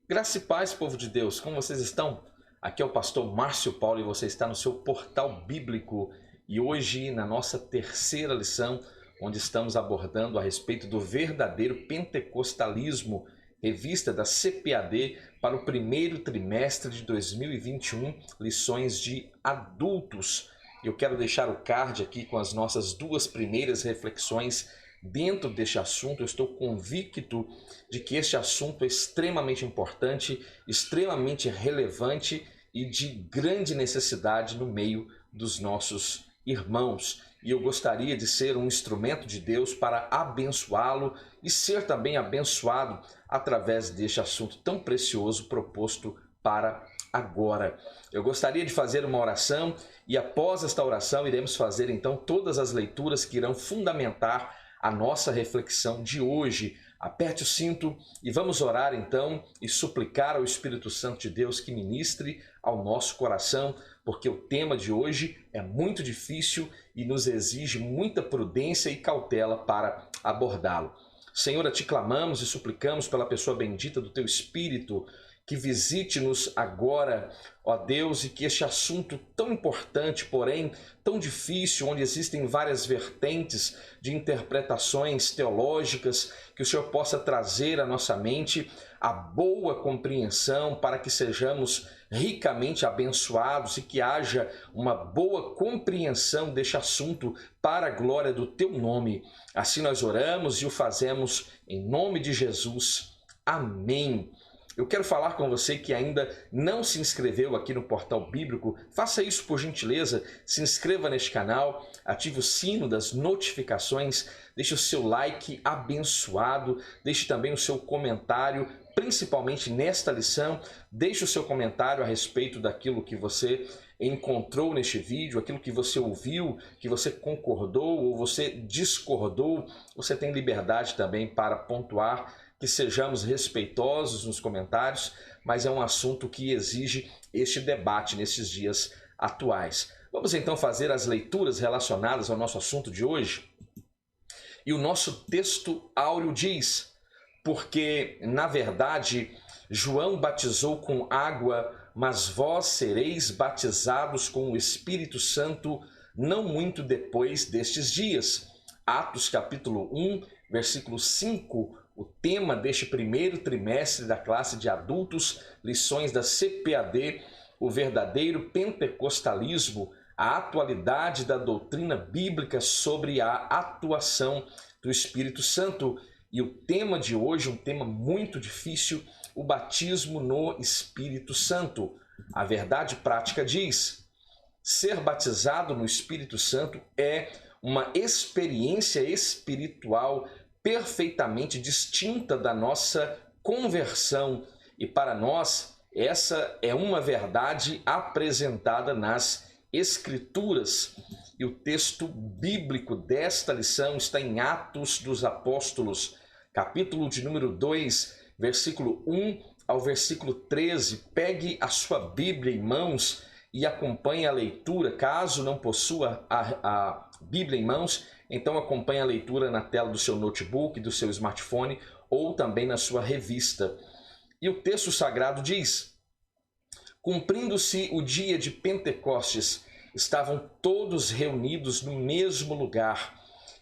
Graça e paz, povo de Deus, como vocês estão? Aqui é o pastor Márcio Paulo e você está no seu portal bíblico. E hoje, na nossa terceira lição, onde estamos abordando a respeito do verdadeiro pentecostalismo, revista da CPAD para o primeiro trimestre de 2021, lições de adultos. Eu quero deixar o card aqui com as nossas duas primeiras reflexões dentro deste assunto. Eu estou convicto de que este assunto é extremamente importante, extremamente relevante e de grande necessidade no meio dos nossos irmãos. E eu gostaria de ser um instrumento de Deus para abençoá-lo e ser também abençoado através deste assunto tão precioso proposto para agora. Eu gostaria de fazer uma oração e após esta oração iremos fazer então todas as leituras que irão fundamentar a nossa reflexão de hoje. Aperte o cinto e vamos orar então e suplicar ao Espírito Santo de Deus que ministre ao nosso coração, porque o tema de hoje é muito difícil e nos exige muita prudência e cautela para abordá-lo. Senhor, a Ti clamamos e suplicamos pela pessoa bendita do Teu Espírito, que visite-nos agora, ó Deus, e que este assunto tão importante, porém tão difícil, onde existem várias vertentes de interpretações teológicas, que o Senhor possa trazer à nossa mente a boa compreensão para que sejamos ricamente abençoados e que haja uma boa compreensão deste assunto para a glória do Teu nome. Assim nós oramos e o fazemos em nome de Jesus. Amém. Eu quero falar com você que ainda não se inscreveu aqui no Portal Bíblico. Faça isso por gentileza, se inscreva neste canal, ative o sino das notificações, deixe o seu like abençoado, deixe também o seu comentário, principalmente nesta lição. Deixe o seu comentário a respeito daquilo que você encontrou neste vídeo, aquilo que você ouviu, que você concordou ou você discordou. Você tem liberdade também para pontuar, que sejamos respeitosos nos comentários, mas é um assunto que exige este debate nesses dias atuais. Vamos então fazer as leituras relacionadas ao nosso assunto de hoje? E o nosso texto áureo diz: porque, na verdade, João batizou com água, mas vós sereis batizados com o Espírito Santo não muito depois destes dias. Atos capítulo 1, versículo 5, o tema deste primeiro trimestre da classe de adultos, lições da CPAD, o verdadeiro pentecostalismo, a atualidade da doutrina bíblica sobre a atuação do Espírito Santo. E o tema de hoje, um tema muito difícil, o batismo no Espírito Santo. A verdade prática diz: ser batizado no Espírito Santo é uma experiência espiritual perfeitamente distinta da nossa conversão, e para nós essa é uma verdade apresentada nas Escrituras. E o texto bíblico desta lição está em Atos dos Apóstolos, capítulo de número 2, versículo 1 ao versículo 13. Pegue a sua Bíblia em mãos e acompanhe a leitura. Caso não possua a Bíblia em mãos, então acompanhe a leitura na tela do seu notebook, do seu smartphone ou também na sua revista. E o texto sagrado diz: cumprindo-se o dia de Pentecostes, estavam todos reunidos no mesmo lugar,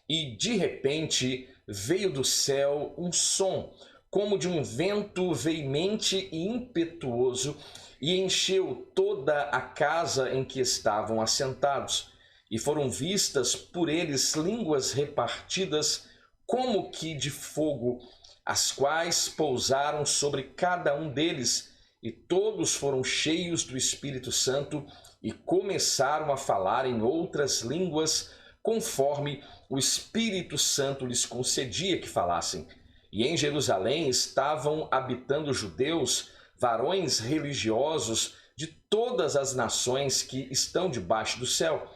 e de repente veio do céu um som, como de um vento veemente e impetuoso, e encheu toda a casa em que estavam assentados. E foram vistas por eles línguas repartidas como que de fogo, as quais pousaram sobre cada um deles, e todos foram cheios do Espírito Santo e começaram a falar em outras línguas, conforme o Espírito Santo lhes concedia que falassem. E em Jerusalém estavam habitando judeus, varões religiosos de todas as nações que estão debaixo do céu.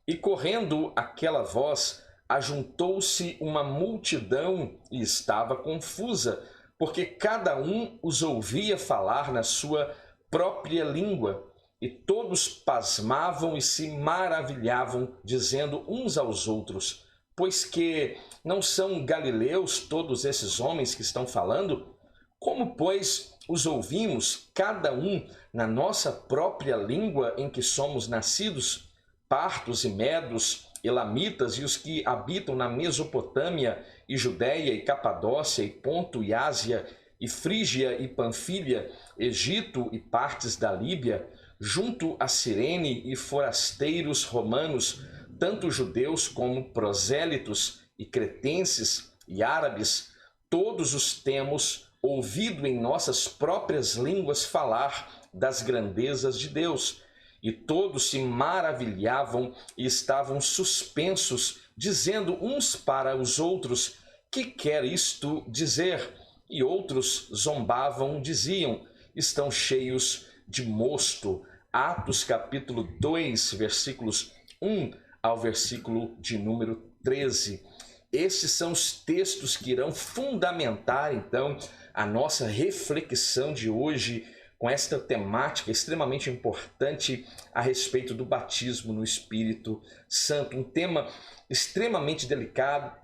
E correndo aquela voz, ajuntou-se uma multidão e estava confusa, porque cada um os ouvia falar na sua própria língua. E todos pasmavam e se maravilhavam, dizendo uns aos outros: pois que não são galileus todos esses homens que estão falando? Como, pois, os ouvimos, cada um na nossa própria língua em que somos nascidos, partos e medos, elamitas e os que habitam na Mesopotâmia e Judéia e Capadócia e Ponto e Ásia e Frígia e Panfilha, Egito e partes da Líbia, junto a Cirene e forasteiros romanos, tanto judeus como prosélitos e cretenses e árabes, todos os temos ouvido em nossas próprias línguas falar das grandezas de Deus. E todos se maravilhavam e estavam suspensos, dizendo uns para os outros: que quer isto dizer? E outros zombavam, diziam: estão cheios de mosto. Atos capítulo 2, versículos 1 ao versículo de número 13. Esses são os textos que irão fundamentar, então, a nossa reflexão de hoje com esta temática extremamente importante a respeito do batismo no Espírito Santo. Um tema extremamente delicado,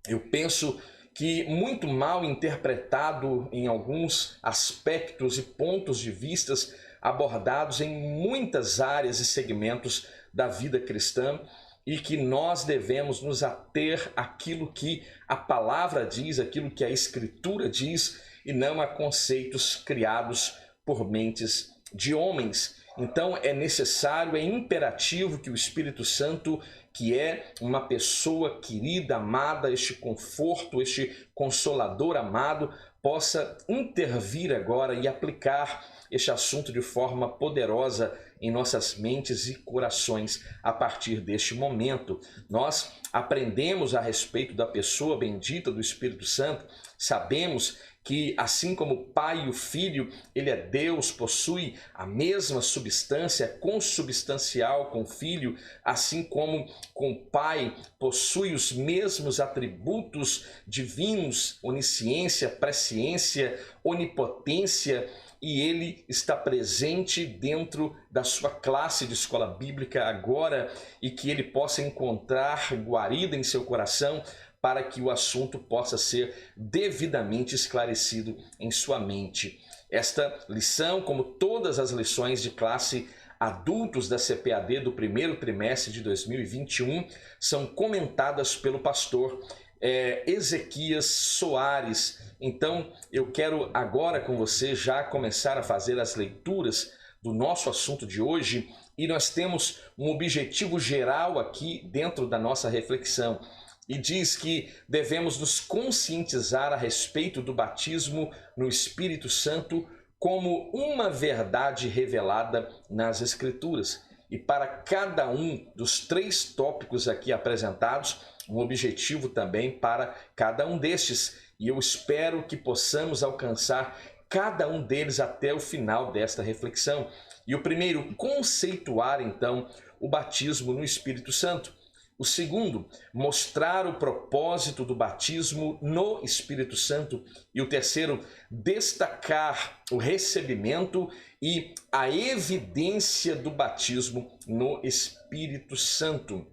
eu penso que muito mal interpretado em alguns aspectos e pontos de vistas abordados em muitas áreas e segmentos da vida cristã, e que nós devemos nos ater àquilo que a palavra diz, aquilo que a Escritura diz, e não a conceitos criados por mentes de homens. Então é necessário, é imperativo que o Espírito Santo, que é uma pessoa querida, amada, este conforto, este consolador amado, possa intervir agora e aplicar este assunto de forma poderosa em nossas mentes e corações a partir deste momento. Nós aprendemos a respeito da pessoa bendita do Espírito Santo, sabemos que assim como o Pai e o Filho, ele é Deus, possui a mesma substância, consubstancial com o Filho, assim como com o Pai possui os mesmos atributos divinos, onisciência, presciência, onipotência, e ele está presente dentro da sua classe de escola bíblica agora, e que ele possa encontrar guarida em seu coração para que o assunto possa ser devidamente esclarecido em sua mente. Esta lição, como todas as lições de classe adultos da CPAD do primeiro trimestre de 2021, são comentadas pelo pastor Ezequias Soares. Então, eu quero agora com você já começar a fazer as leituras do nosso assunto de hoje, e nós temos um objetivo geral aqui dentro da nossa reflexão. E diz que devemos nos conscientizar a respeito do batismo no Espírito Santo como uma verdade revelada nas Escrituras. E para cada um dos 3 tópicos aqui apresentados, um objetivo também para cada um destes. E eu espero que possamos alcançar cada um deles até o final desta reflexão. E o primeiro, conceituar então o batismo no Espírito Santo. O segundo, mostrar o propósito do batismo no Espírito Santo. E o terceiro, destacar o recebimento e a evidência do batismo no Espírito Santo.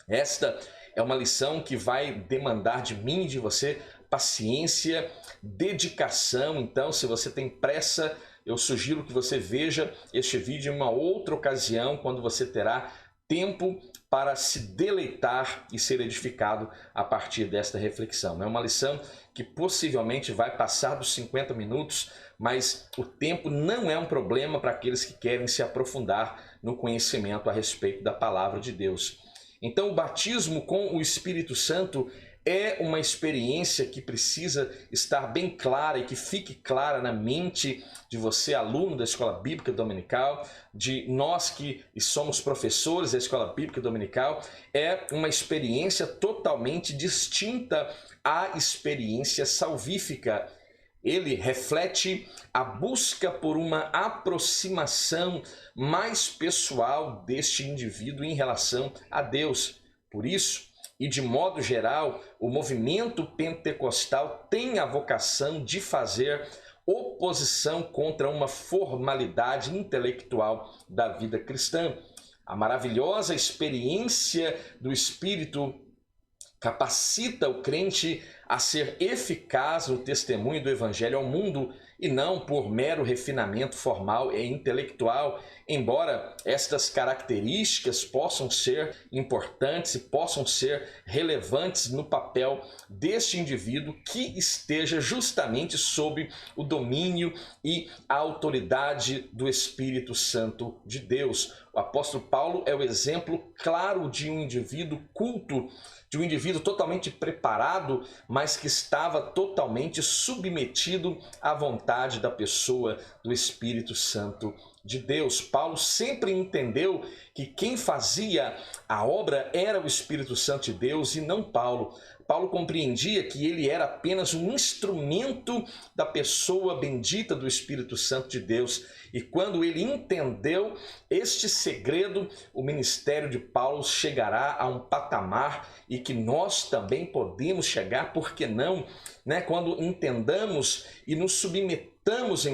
Esta é uma lição que vai demandar de mim e de você paciência, dedicação. Então, se você tem pressa, eu sugiro que você veja este vídeo em uma outra ocasião, quando você terá tempo para se deleitar e ser edificado a partir desta reflexão. É uma lição que possivelmente vai passar dos 50 minutos, mas o tempo não é um problema para aqueles que querem se aprofundar no conhecimento a respeito da palavra de Deus. Então, o batismo com o Espírito Santo é uma experiência que precisa estar bem clara e que fique clara na mente de você, aluno da Escola Bíblica Dominical, de nós que somos professores da Escola Bíblica Dominical. É uma experiência totalmente distinta à experiência salvífica. Ele reflete a busca por uma aproximação mais pessoal deste indivíduo em relação a Deus. Por isso, e de modo geral, o movimento pentecostal tem a vocação de fazer oposição contra uma formalidade intelectual da vida cristã. A maravilhosa experiência do Espírito capacita o crente a ser eficaz no testemunho do Evangelho ao mundo e não por mero refinamento formal e intelectual, embora estas características possam ser importantes e possam ser relevantes no papel deste indivíduo que esteja justamente sob o domínio e a autoridade do Espírito Santo de Deus. O apóstolo Paulo é o exemplo claro de um indivíduo culto, de um indivíduo totalmente preparado, mas que estava totalmente submetido à vontade da pessoa do Espírito Santo de Deus. Paulo sempre entendeu que quem fazia a obra era o Espírito Santo de Deus e não Paulo. Paulo compreendia que ele era apenas um instrumento da pessoa bendita do Espírito Santo de Deus. E quando ele entendeu este segredo, o ministério de Paulo chegará a um patamar e que nós também podemos chegar, por que não? Quando entendamos e nos submetemos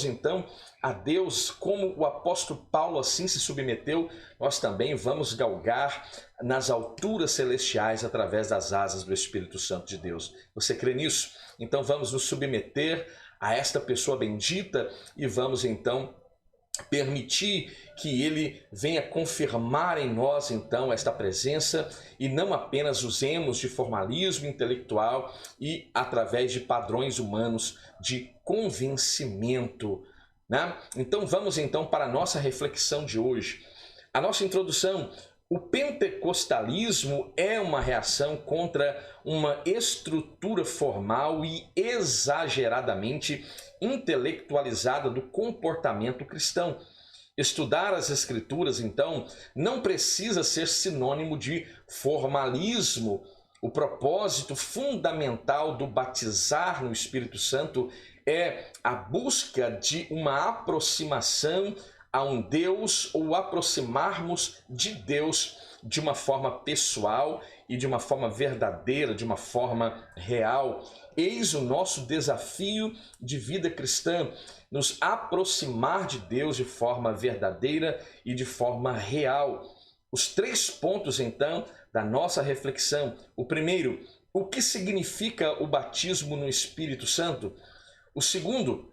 então a Deus, como o apóstolo Paulo assim se submeteu, nós também vamos galgar nas alturas celestiais através das asas do Espírito Santo de Deus. Você crê nisso? Então vamos nos submeter a esta pessoa bendita e vamos então permitir que ele venha confirmar em nós então esta presença e não apenas usemos de formalismo intelectual e através de padrões humanos de convencimento. Então vamos então para a nossa reflexão de hoje. A nossa introdução: o pentecostalismo é uma reação contra uma estrutura formal e exageradamente intelectualizada do comportamento cristão. Estudar as Escrituras, então, não precisa ser sinônimo de formalismo. O propósito fundamental do batizar no Espírito Santo é a busca de uma aproximação a um Deus, ou aproximarmos de Deus de uma forma pessoal e de uma forma verdadeira, de uma forma real. Eis o nosso desafio de vida cristã, nos aproximar de Deus de forma verdadeira e de forma real. Os 3 pontos, então, da nossa reflexão. O primeiro, o que significa o batismo no Espírito Santo? O segundo,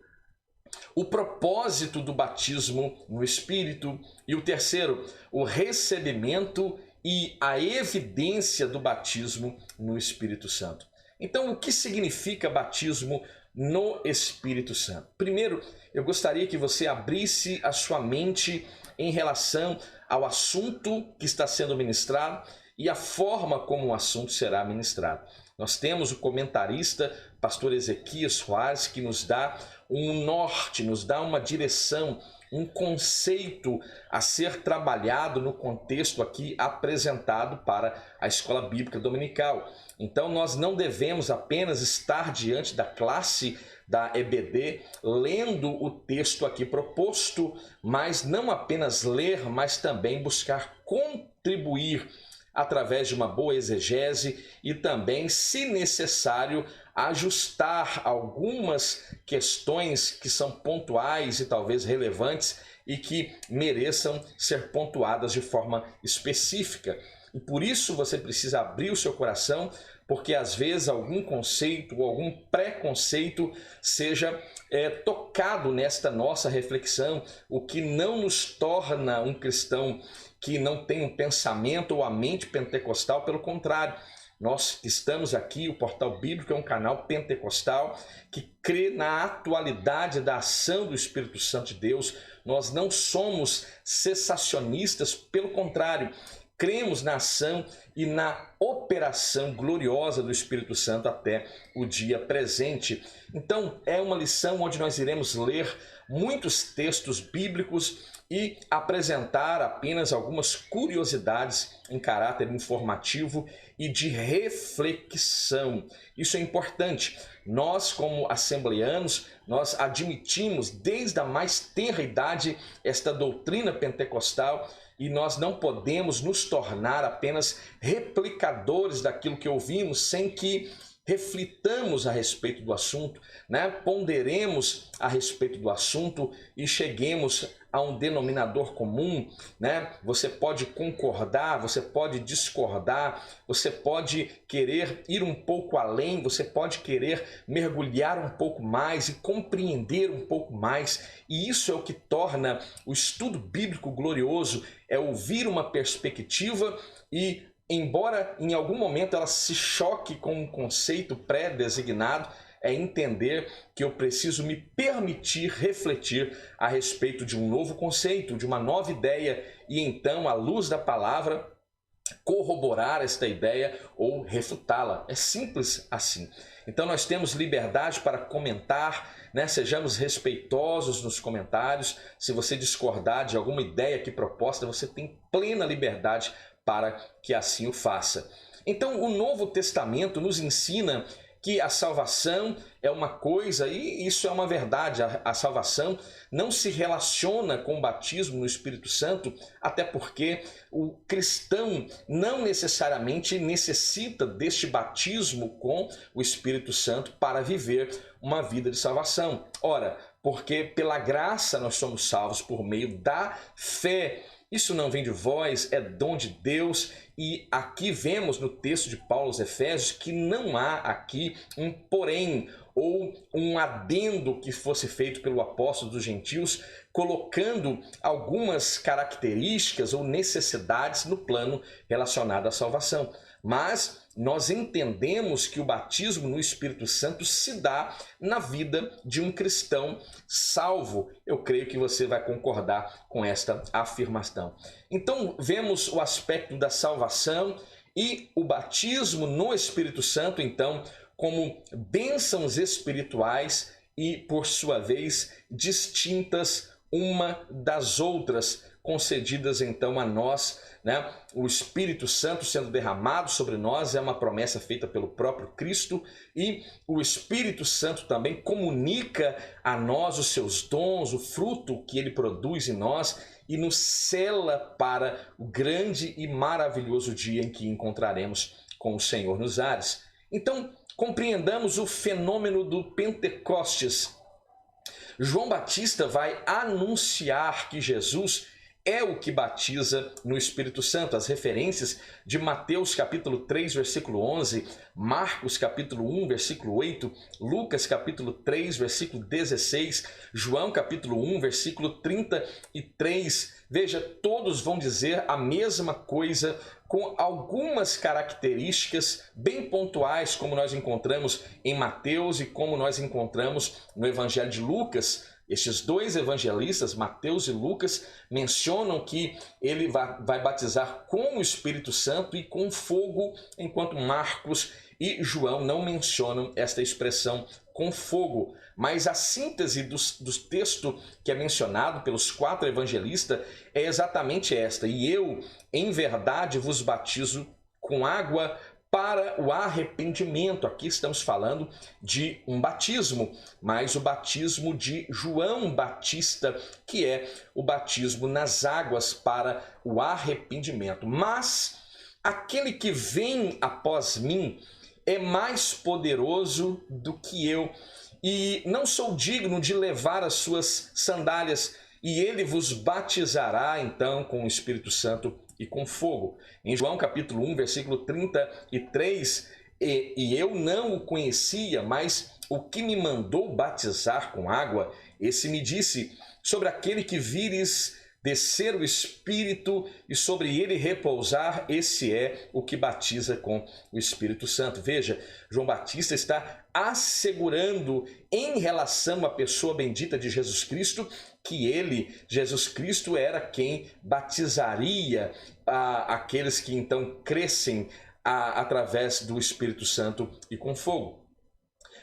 o propósito do batismo no Espírito. E o terceiro, o recebimento e a evidência do batismo no Espírito Santo. Então, o que significa batismo no Espírito Santo? Primeiro, eu gostaria que você abrisse a sua mente em relação ao assunto que está sendo ministrado e a forma como o assunto será ministrado. Nós temos o comentarista, pastor Ezequias Soares, que nos dá um norte, nos dá uma direção, um conceito a ser trabalhado no contexto aqui apresentado para a Escola Bíblica Dominical. Então nós não devemos apenas estar diante da classe da EBD lendo o texto aqui proposto, mas não apenas ler, mas também buscar contribuir através de uma boa exegese e também, se necessário, ajustar algumas questões que são pontuais e talvez relevantes e que mereçam ser pontuadas de forma específica. E por isso você precisa abrir o seu coração, porque às vezes algum conceito ou algum preconceito seja tocado nesta nossa reflexão, o que não nos torna um cristão que não tem um pensamento ou a mente pentecostal. Pelo contrário, nós estamos aqui, o Portal Bíblico é um canal pentecostal que crê na atualidade da ação do Espírito Santo de Deus. Nós não somos cessacionistas, pelo contrário, cremos na ação e na operação gloriosa do Espírito Santo até o dia presente. Então, é uma lição onde nós iremos ler muitos textos bíblicos e apresentar apenas algumas curiosidades em caráter informativo e de reflexão. Isso é importante. Nós, como assembleanos, nós admitimos desde a mais tenra idade esta doutrina pentecostal e nós não podemos nos tornar apenas replicadores daquilo que ouvimos sem que reflitamos a respeito do assunto, né? Ponderemos a respeito do assunto e cheguemos a um denominador comum, né? Você pode concordar, você pode discordar, você pode querer ir um pouco além, você pode querer mergulhar um pouco mais e compreender um pouco mais. E isso é o que torna o estudo bíblico glorioso, é ouvir uma perspectiva e, embora em algum momento ela se choque com um conceito pré-designado, é entender que eu preciso me permitir refletir a respeito de um novo conceito, de uma nova ideia, e então, à luz da palavra, corroborar esta ideia ou refutá-la. É simples assim. Então nós temos liberdade para comentar, né? Sejamos respeitosos nos comentários. Se você discordar de alguma ideia aqui proposta, você tem plena liberdade para que assim o faça. Então o Novo Testamento nos ensina que a salvação é uma coisa, e isso é uma verdade, a salvação não se relaciona com o batismo no Espírito Santo, até porque o cristão não necessariamente necessita deste batismo com o Espírito Santo para viver uma vida de salvação. Ora, porque pela graça nós somos salvos por meio da fé. Isso não vem de vós, é dom de Deus. E aqui vemos no texto de Paulo aos Efésios que não há aqui um porém ou um adendo que fosse feito pelo apóstolo dos gentios, colocando algumas características ou necessidades no plano relacionado à salvação. Mas nós entendemos que o batismo no Espírito Santo se dá na vida de um cristão salvo. Eu creio que você vai concordar com esta afirmação. Então, vemos o aspecto da salvação e o batismo no Espírito Santo, então, como bênçãos espirituais e, por sua vez, distintas uma das outras, concedidas então a nós, né? O Espírito Santo sendo derramado sobre nós é uma promessa feita pelo próprio Cristo, e o Espírito Santo também comunica a nós os seus dons, o fruto que ele produz em nós, e nos sela para o grande e maravilhoso dia em que encontraremos com o Senhor nos ares. Então, compreendamos o fenômeno do Pentecostes. João Batista vai anunciar que Jesus é o que batiza no Espírito Santo. As referências de Mateus capítulo 3, versículo 11, Marcos capítulo 1, versículo 8, Lucas capítulo 3, versículo 16, João capítulo 1, versículo 33. Veja, todos vão dizer a mesma coisa, com algumas características bem pontuais, como nós encontramos em Mateus e como nós encontramos no Evangelho de Lucas. Estes dois evangelistas, Mateus e Lucas, mencionam que ele vai batizar com o Espírito Santo e com fogo, enquanto Marcos e João não mencionam esta expressão com fogo. Mas a síntese do texto que é mencionado pelos quatro evangelistas é exatamente esta: e eu, em verdade, vos batizo com água para o arrependimento. Aqui estamos falando de um batismo, mas o batismo de João Batista, que é o batismo nas águas para o arrependimento. Mas aquele que vem após mim é mais poderoso do que eu, e não sou digno de levar as suas sandálias, e ele vos batizará então com o Espírito Santo e com fogo. Em João capítulo 1, versículo 33, e eu não o conhecia, mas o que me mandou batizar com água, esse me disse: sobre aquele que vires descer o Espírito e sobre ele repousar, esse é o que batiza com o Espírito Santo. Veja, João Batista está assegurando em relação à pessoa bendita de Jesus Cristo que ele, Jesus Cristo, era quem batizaria aqueles que então crescem através do Espírito Santo e com fogo.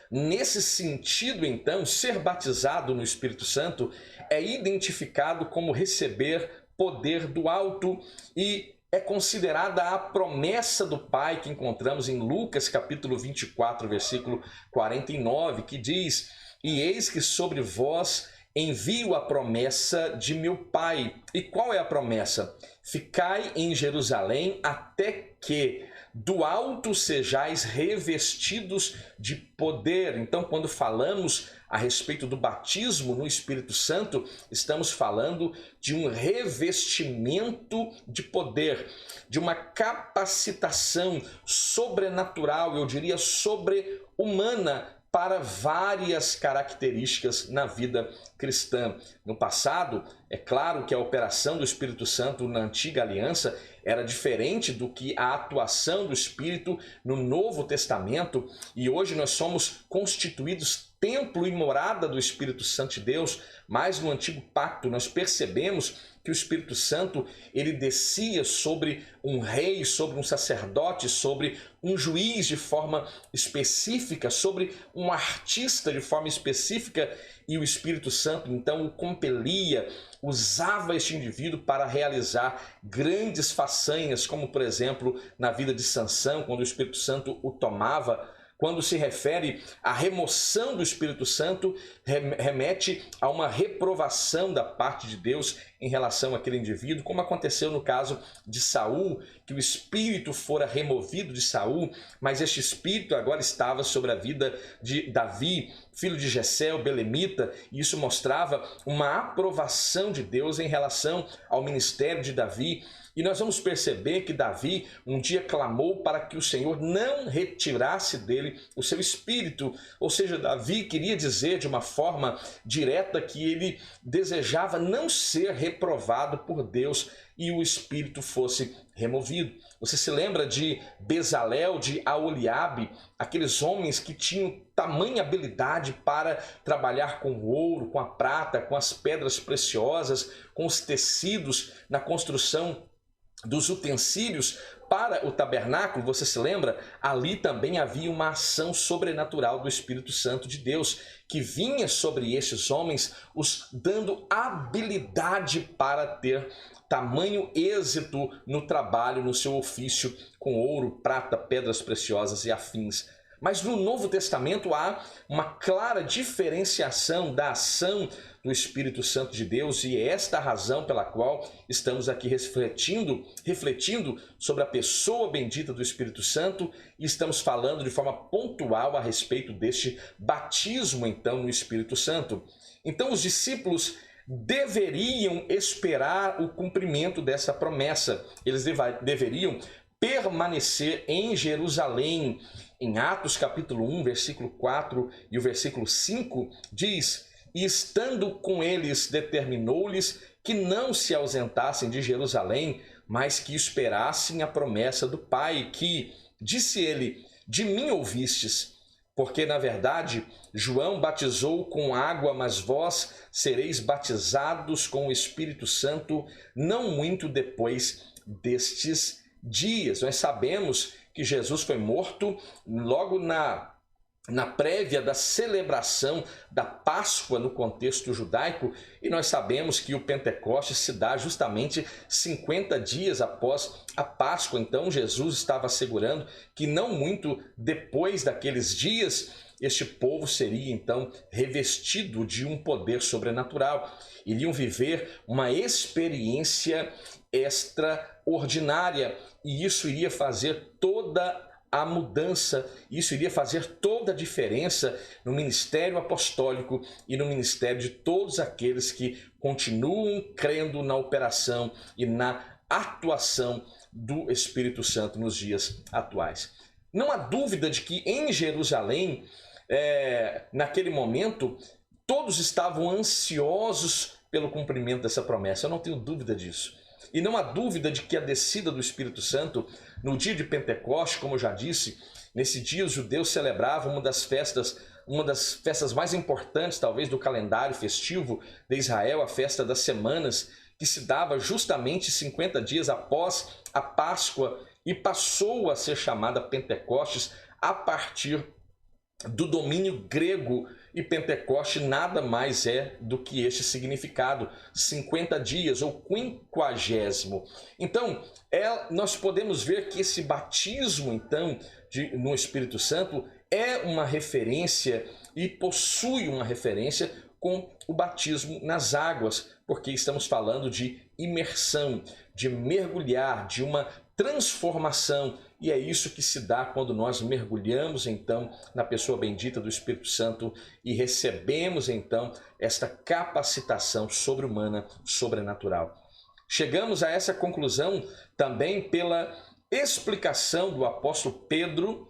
Nesse sentido, então, ser batizado no Espírito Santo é identificado como receber poder do alto, e é considerada a promessa do Pai que encontramos em Lucas capítulo 24, versículo 49, que diz: e eis que sobre vós envio a promessa de meu Pai. E qual é a promessa? Ficai em Jerusalém até que do alto sejais revestidos de poder. Então, quando falamos a respeito do batismo no Espírito Santo, estamos falando de um revestimento de poder, de uma capacitação sobrenatural, eu diria sobre-humana, para várias características na vida cristã. No passado, é claro que a operação do Espírito Santo na antiga aliança era diferente do que a atuação do Espírito no Novo Testamento, e hoje nós somos constituídos templo e morada do Espírito Santo de Deus, mas no antigo pacto nós percebemos que o Espírito Santo ele descia sobre um rei, sobre um sacerdote, sobre um juiz de forma específica, sobre um artista de forma específica, e o Espírito Santo então o compelia, usava este indivíduo para realizar grandes façanhas, como por exemplo na vida de Sansão, quando o Espírito Santo o tomava. Quando se refere à remoção do Espírito Santo, remete a uma reprovação da parte de Deus em relação àquele indivíduo, como aconteceu no caso de Saul, que o Espírito fora removido de Saul, mas este Espírito agora estava sobre a vida de Davi, filho de Jessé, o belemita, e isso mostrava uma aprovação de Deus em relação ao ministério de Davi. E nós vamos perceber que Davi um dia clamou para que o Senhor não retirasse dele o seu espírito. Ou seja, Davi queria dizer de uma forma direta que ele desejava não ser reprovado por Deus e o espírito fosse removido. Você se lembra de Bezalel, de Aholiabe, aqueles homens que tinham tamanha habilidade para trabalhar com o ouro, com a prata, com as pedras preciosas, com os tecidos na construção dos utensílios para o tabernáculo? Você se lembra? Ali também havia uma ação sobrenatural do Espírito Santo de Deus, que vinha sobre estes homens, os dando habilidade para ter tamanho êxito no trabalho, no seu ofício com ouro, prata, pedras preciosas e afins. Mas no Novo Testamento há uma clara diferenciação da ação do Espírito Santo de Deus, e é esta a razão pela qual estamos aqui refletindo sobre a pessoa bendita do Espírito Santo, e estamos falando de forma pontual a respeito deste batismo então no Espírito Santo. Então os discípulos deveriam esperar o cumprimento dessa promessa, eles deveriam permanecer em Jerusalém. Em Atos capítulo 1, versículo 4 e o versículo 5 diz: e estando com eles, determinou-lhes que não se ausentassem de Jerusalém, mas que esperassem a promessa do Pai, que, disse ele, de mim ouvistes, porque na verdade João batizou com água, mas vós sereis batizados com o Espírito Santo não muito depois destes dias. Nós sabemos que Jesus foi morto logo na prévia da celebração da Páscoa no contexto judaico, e nós sabemos que o Pentecostes se dá justamente 50 dias após a Páscoa. Então Jesus estava assegurando que não muito depois daqueles dias este povo seria então revestido de um poder sobrenatural. Iriam viver uma experiência extraordinária, e isso iria fazer toda a mudança, isso iria fazer toda a diferença no ministério apostólico e no ministério de todos aqueles que continuam crendo na operação e na atuação do Espírito Santo nos dias atuais. Não há dúvida de que em Jerusalém, naquele momento, todos estavam ansiosos pelo cumprimento dessa promessa. Eu não tenho dúvida disso. E não há dúvida de que a descida do Espírito Santo no dia de Pentecostes, como eu já disse, nesse dia os judeus celebravam uma das festas mais importantes, talvez, do calendário festivo de Israel, a festa das semanas, que se dava justamente 50 dias após a Páscoa e passou a ser chamada Pentecostes a partir do domínio grego, e Pentecoste nada mais é do que este significado, 50 dias ou 50º. Então, nós podemos ver que esse batismo então no Espírito Santo é uma referência e possui uma referência com o batismo nas águas, porque estamos falando de imersão, de mergulhar, de uma transformação, e é isso que se dá quando nós mergulhamos então na pessoa bendita do Espírito Santo e recebemos então esta capacitação sobre-humana, sobrenatural. Chegamos a essa conclusão também pela explicação do apóstolo Pedro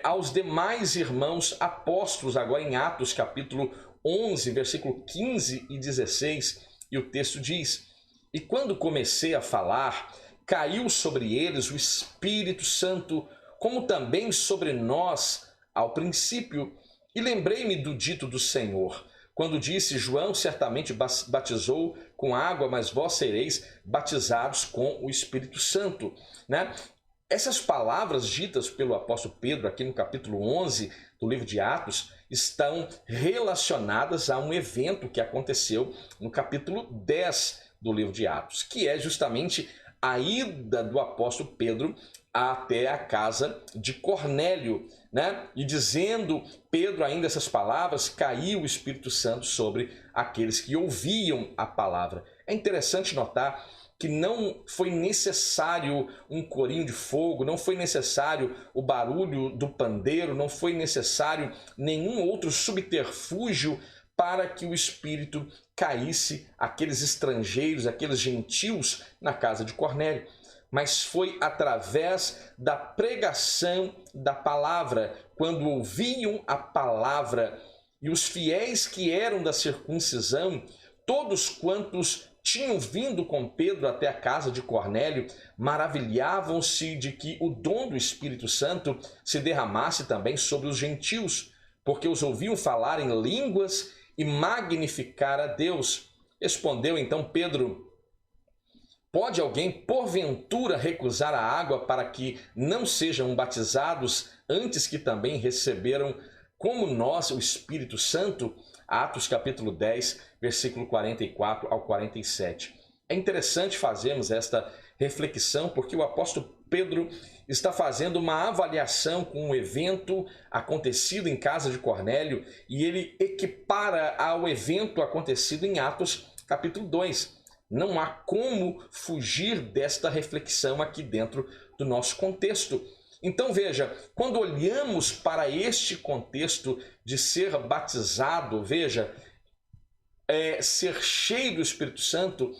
aos demais irmãos apóstolos, agora em Atos capítulo 11, versículo 15 e 16, e o texto diz: "E quando comecei a falar, caiu sobre eles o Espírito Santo, como também sobre nós ao princípio, e lembrei-me do dito do Senhor, quando disse: João certamente batizou com água, mas vós sereis batizados com o Espírito Santo", né? Essas palavras ditas pelo apóstolo Pedro aqui no capítulo 11 do livro de Atos estão relacionadas a um evento que aconteceu no capítulo 10 do livro de Atos, que é justamente a ida do apóstolo Pedro até a casa de Cornélio, né? E dizendo Pedro ainda essas palavras, caiu o Espírito Santo sobre aqueles que ouviam a palavra. É interessante notar que não foi necessário um corinho de fogo, não foi necessário o barulho do pandeiro, não foi necessário nenhum outro subterfúgio para que o Espírito caísse aqueles estrangeiros, aqueles gentios na casa de Cornélio. Mas foi através da pregação da palavra, quando ouviam a palavra, e os fiéis que eram da circuncisão, todos quantos tinham vindo com Pedro até a casa de Cornélio, maravilhavam-se de que o dom do Espírito Santo se derramasse também sobre os gentios, porque os ouviam falar em línguas e magnificar a Deus. Respondeu então Pedro: "Pode alguém porventura recusar a água para que não sejam batizados antes que também receberam como nós o Espírito Santo?" Atos capítulo 10, versículo 44 ao 47. É interessante fazermos esta reflexão porque o apóstolo Pedro está fazendo uma avaliação com um evento acontecido em casa de Cornélio e ele equipara ao evento acontecido em Atos capítulo 2. Não há como fugir desta reflexão aqui dentro do nosso contexto. Então veja, quando olhamos para este contexto de ser batizado, veja, ser cheio do Espírito Santo,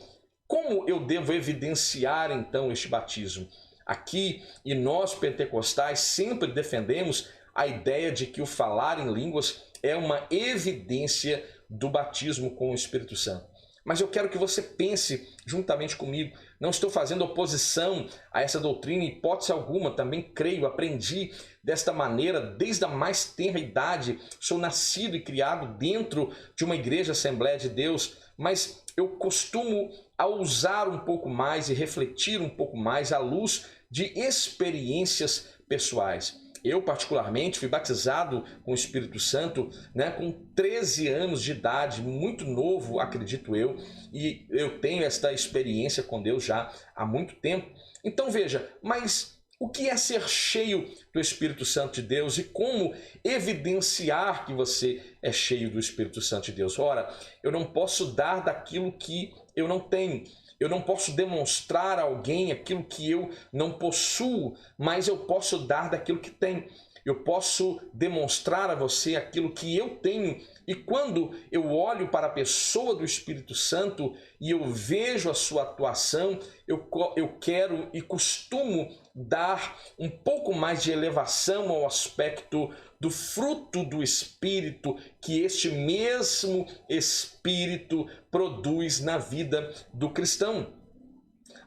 como eu devo evidenciar então este batismo? Aqui, e nós pentecostais sempre defendemos a ideia de que o falar em línguas é uma evidência do batismo com o Espírito Santo. Mas eu quero que você pense juntamente comigo. Não estou fazendo oposição a essa doutrina, hipótese alguma. Também creio, aprendi desta maneira desde a mais tenra idade. Sou nascido e criado dentro de uma igreja Assembleia de Deus. Mas eu costumo ousar um pouco mais e refletir um pouco mais à luz de experiências pessoais. Eu, particularmente, fui batizado com o Espírito Santo, né, com 13 anos de idade, muito novo, acredito eu, e eu tenho esta experiência com Deus já há muito tempo. Então veja, mas o que é ser cheio do Espírito Santo de Deus e como evidenciar que você é cheio do Espírito Santo de Deus? Ora, eu não posso dar daquilo que eu não tenho. Eu não posso demonstrar a alguém aquilo que eu não possuo, mas eu posso dar daquilo que tenho. Eu posso demonstrar a você aquilo que eu tenho. E quando eu olho para a pessoa do Espírito Santo e eu vejo a sua atuação, eu quero e costumo dar um pouco mais de elevação ao aspecto do fruto do Espírito que este mesmo Espírito produz na vida do cristão.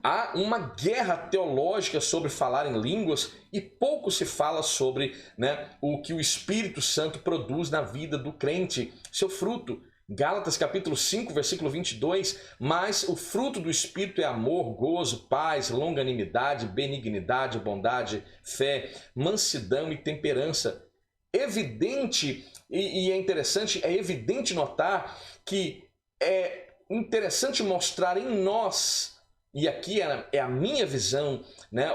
Há uma guerra teológica sobre falar em línguas e pouco se fala sobre, o que o Espírito Santo produz na vida do crente, seu fruto. Gálatas capítulo 5, versículo 22, mas o fruto do Espírito é amor, gozo, paz, longanimidade, benignidade, bondade, fé, mansidão e temperança. Evidente, e é interessante, é evidente notar que é interessante mostrar em nós, e aqui é a minha visão,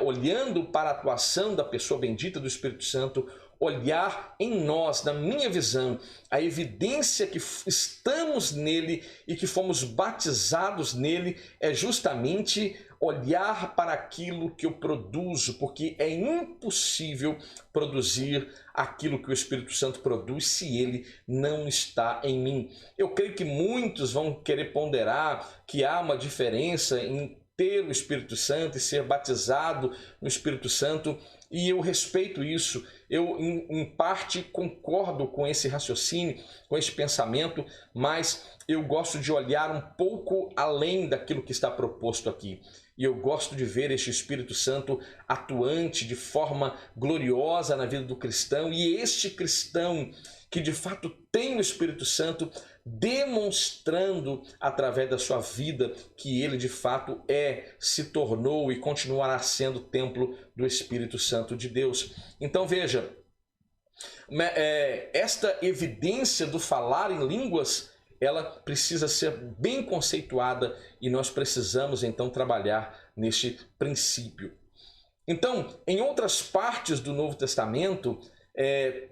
olhando para a atuação da pessoa bendita do Espírito Santo, olhar em nós, na minha visão, a evidência que estamos nele e que fomos batizados nele é justamente olhar para aquilo que eu produzo, porque é impossível produzir aquilo que o Espírito Santo produz se ele não está em mim. Eu creio que muitos vão querer ponderar que há uma diferença em ter o Espírito Santo e ser batizado no Espírito Santo, e eu respeito isso. Eu, em parte, concordo com esse raciocínio, com esse pensamento, mas eu gosto de olhar um pouco além daquilo que está proposto aqui. E eu gosto de ver este Espírito Santo atuante de forma gloriosa na vida do cristão, e este cristão que de fato tem o Espírito Santo demonstrando através da sua vida que ele de fato se tornou e continuará sendo templo do Espírito Santo de Deus. Então veja, esta evidência do falar em línguas, ela precisa ser bem conceituada e nós precisamos então trabalhar neste princípio. Então, em outras partes do Novo Testamento,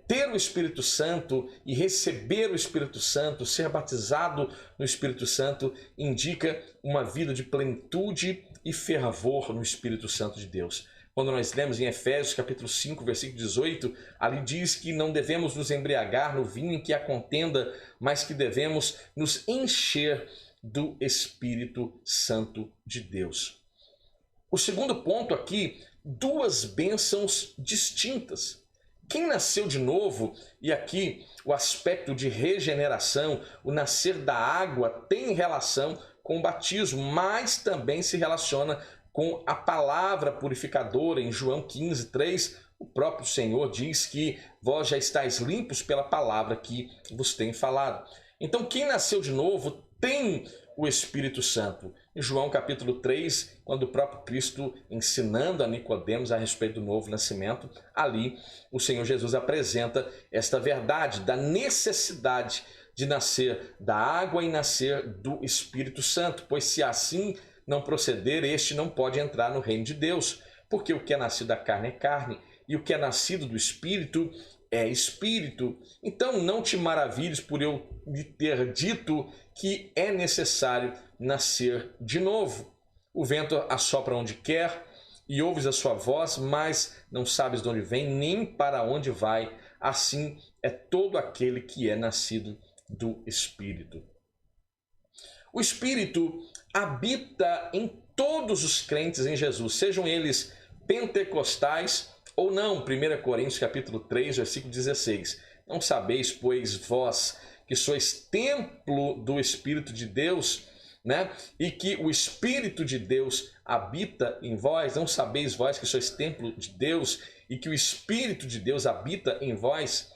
ter o Espírito Santo e receber o Espírito Santo, ser batizado no Espírito Santo, indica uma vida de plenitude e fervor no Espírito Santo de Deus. Quando nós lemos em Efésios capítulo 5, versículo 18, ali diz que não devemos nos embriagar no vinho em que há contenda, mas que devemos nos encher do Espírito Santo de Deus. O segundo ponto aqui, duas bênçãos distintas. Quem nasceu de novo, e aqui o aspecto de regeneração, o nascer da água tem relação com o batismo, mas também se relaciona com a palavra purificadora. Em João 15:3, o próprio Senhor diz que vós já estáis limpos pela palavra que vos tenho falado. Então quem nasceu de novo tem o Espírito Santo. Em João capítulo 3, quando o próprio Cristo ensinando a Nicodemos a respeito do novo nascimento, ali o Senhor Jesus apresenta esta verdade da necessidade de nascer da água e nascer do Espírito Santo, pois se assim não proceder, este não pode entrar no reino de Deus, porque o que é nascido da carne é carne, e o que é nascido do Espírito é Espírito. Então não te maravilhes por eu lhe ter dito que é necessário nascer de novo. O vento assopra onde quer e ouves a sua voz, mas não sabes de onde vem nem para onde vai. Assim é todo aquele que é nascido do Espírito. O Espírito habita em todos os crentes em Jesus, sejam eles pentecostais ou não. 1 Coríntios capítulo 3, versículo 16. Não sabeis, pois, vós que sois templo do Espírito de Deus, né? E que o Espírito de Deus habita em vós? Não sabeis vós que sois templo de Deus e que o Espírito de Deus habita em vós?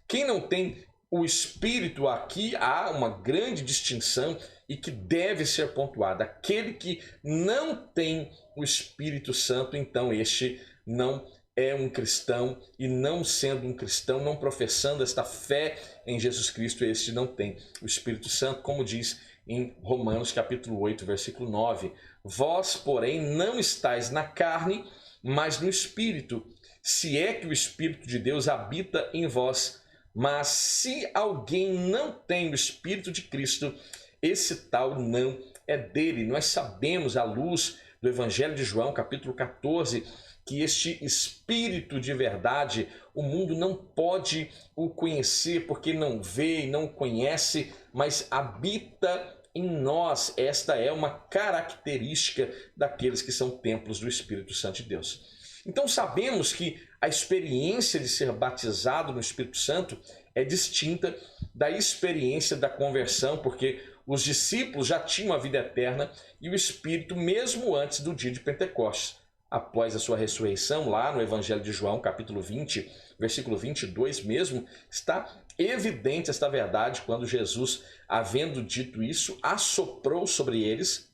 Quem não tem o Espírito, aqui há uma grande distinção e que deve ser pontuada. Aquele que não tem o Espírito Santo, então este não é um cristão, e não sendo um cristão, não professando esta fé em Jesus Cristo, este não tem o Espírito Santo, como diz em Romanos capítulo 8, versículo 9. Vós, porém, não estáis na carne, mas no Espírito, se é que o Espírito de Deus habita em vós. Mas se alguém não tem o Espírito de Cristo, esse tal não é dele. Nós sabemos, à luz do Evangelho de João, capítulo 14, que este Espírito de verdade, o mundo não pode o conhecer, porque não vê e não conhece, mas habita em nós. Esta é uma característica daqueles que são templos do Espírito Santo de Deus. Então sabemos que a experiência de ser batizado no Espírito Santo é distinta da experiência da conversão, porque os discípulos já tinham a vida eterna e o Espírito mesmo antes do dia de Pentecostes. Após a sua ressurreição, lá no Evangelho de João, capítulo 20, versículo 22 mesmo, está evidente esta verdade quando Jesus, havendo dito isso, assoprou sobre eles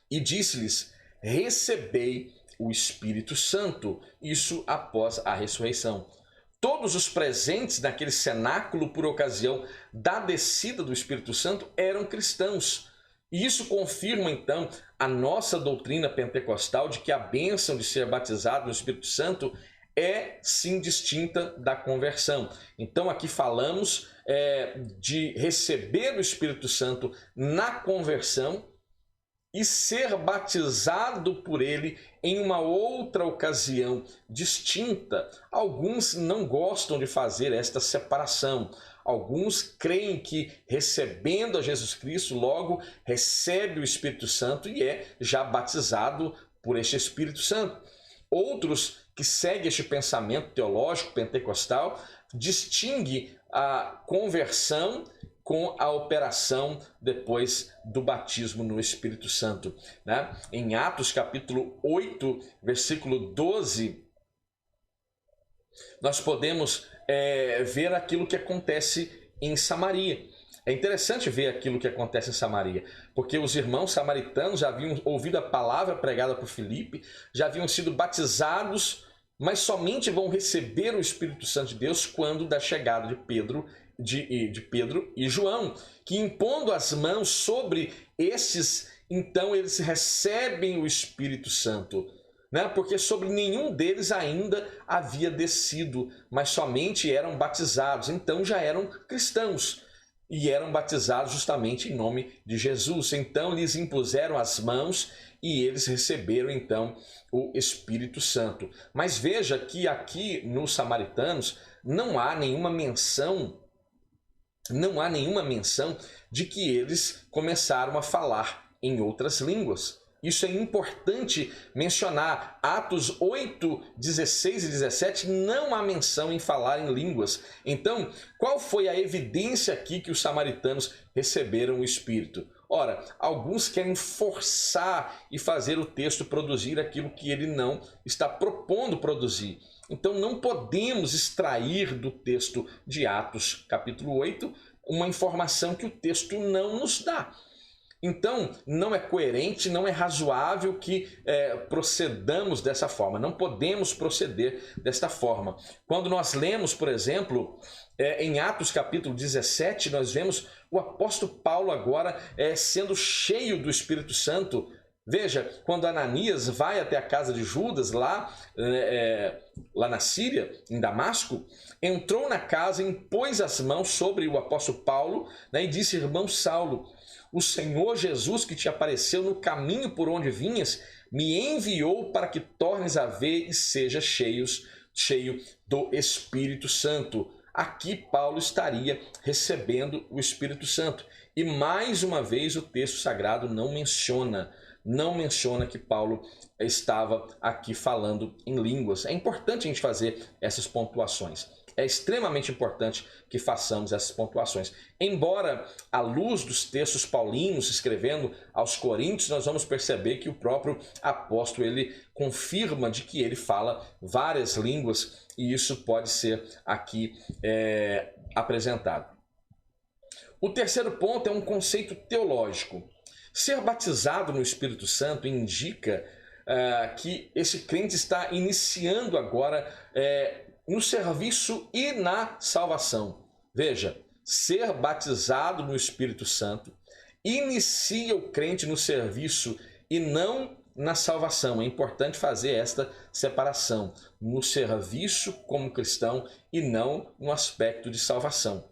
e disse-lhes: recebei o Espírito Santo. Isso após a ressurreição. Todos os presentes naquele cenáculo por ocasião da descida do Espírito Santo eram cristãos. E isso confirma, então, a nossa doutrina pentecostal de que a bênção de ser batizado no Espírito Santo é sim distinta da conversão. Então aqui falamos de receber o Espírito Santo na conversão e ser batizado por ele em uma outra ocasião distinta. Alguns não gostam de fazer esta separação. Alguns creem que recebendo a Jesus Cristo, logo recebe o Espírito Santo e é já batizado por este Espírito Santo. Outros que seguem este pensamento teológico pentecostal distinguem a conversão com a operação depois do batismo no Espírito Santo, né? Em Atos capítulo 8, versículo 12, nós podemos ver aquilo que acontece em Samaria. É interessante ver aquilo que acontece em Samaria, porque os irmãos samaritanos já haviam ouvido a palavra pregada por Filipe, já haviam sido batizados, mas somente vão receber o Espírito Santo de Deus quando da chegada de Pedro e João, que impondo as mãos sobre esses, então eles recebem o Espírito Santo, né? Porque sobre nenhum deles ainda havia descido, mas somente eram batizados, então já eram cristãos e eram batizados justamente em nome de Jesus. Então lhes impuseram as mãos e eles receberam então o Espírito Santo. Mas veja que aqui nos samaritanos não há nenhuma menção de que eles começaram a falar em outras línguas. Isso é importante mencionar. Atos 8, 16 e 17 não há menção em falar em línguas. Então, qual foi a evidência aqui que os samaritanos receberam o Espírito? Ora, alguns querem forçar e fazer o texto produzir aquilo que ele não está propondo produzir. Então não podemos extrair do texto de Atos capítulo 8 uma informação que o texto não nos dá. Então não é coerente, não é razoável que procedamos dessa forma. Não podemos proceder desta forma. Quando nós lemos, por exemplo, em Atos capítulo 17, nós vemos o apóstolo Paulo agora sendo cheio do Espírito Santo. Veja, quando Ananias vai até a casa de Judas, lá na Síria, em Damasco, entrou na casa, impôs as mãos sobre o apóstolo Paulo, né, e disse: irmão Saulo, o Senhor Jesus que te apareceu no caminho por onde vinhas, me enviou para que tornes a ver e seja cheio do Espírito Santo. Aqui Paulo estaria recebendo o Espírito Santo. E mais uma vez o texto sagrado não menciona que Paulo estava aqui falando em línguas. É importante a gente fazer essas pontuações. É extremamente importante que façamos essas pontuações. Embora, à luz dos textos paulinos escrevendo aos Coríntios, nós vamos perceber que o próprio apóstolo ele confirma de que ele fala várias línguas, e isso pode ser aqui apresentado. O terceiro ponto é um conceito teológico. Ser batizado no Espírito Santo indica que esse crente está iniciando agora no serviço e na salvação. Veja, ser batizado no Espírito Santo inicia o crente no serviço e não na salvação. É importante fazer esta separação, no serviço como cristão e não no aspecto de salvação.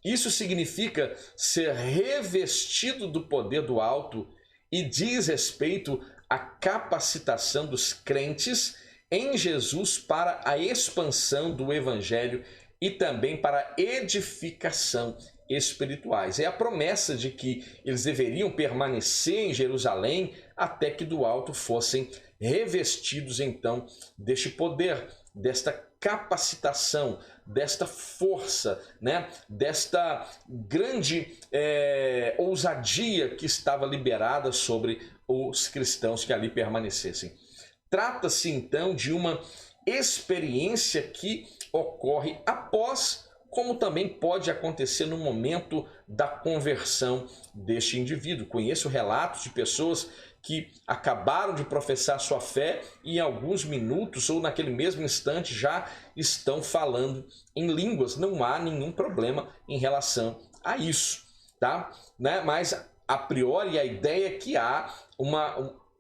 Isso significa ser revestido do poder do alto e diz respeito à capacitação dos crentes em Jesus para a expansão do Evangelho e também para a edificação espirituais. É a promessa de que eles deveriam permanecer em Jerusalém até que do alto fossem revestidos então deste poder, desta capacitação, desta força, né? Desta grande ousadia que estava liberada sobre os cristãos que ali permanecessem. Trata-se então de uma experiência que ocorre após, como também pode acontecer no momento da conversão deste indivíduo. Conheço relatos de pessoas que acabaram de professar sua fé e em alguns minutos ou naquele mesmo instante já estão falando em línguas. Não há nenhum problema em relação a isso, tá? Mas a priori a ideia é que há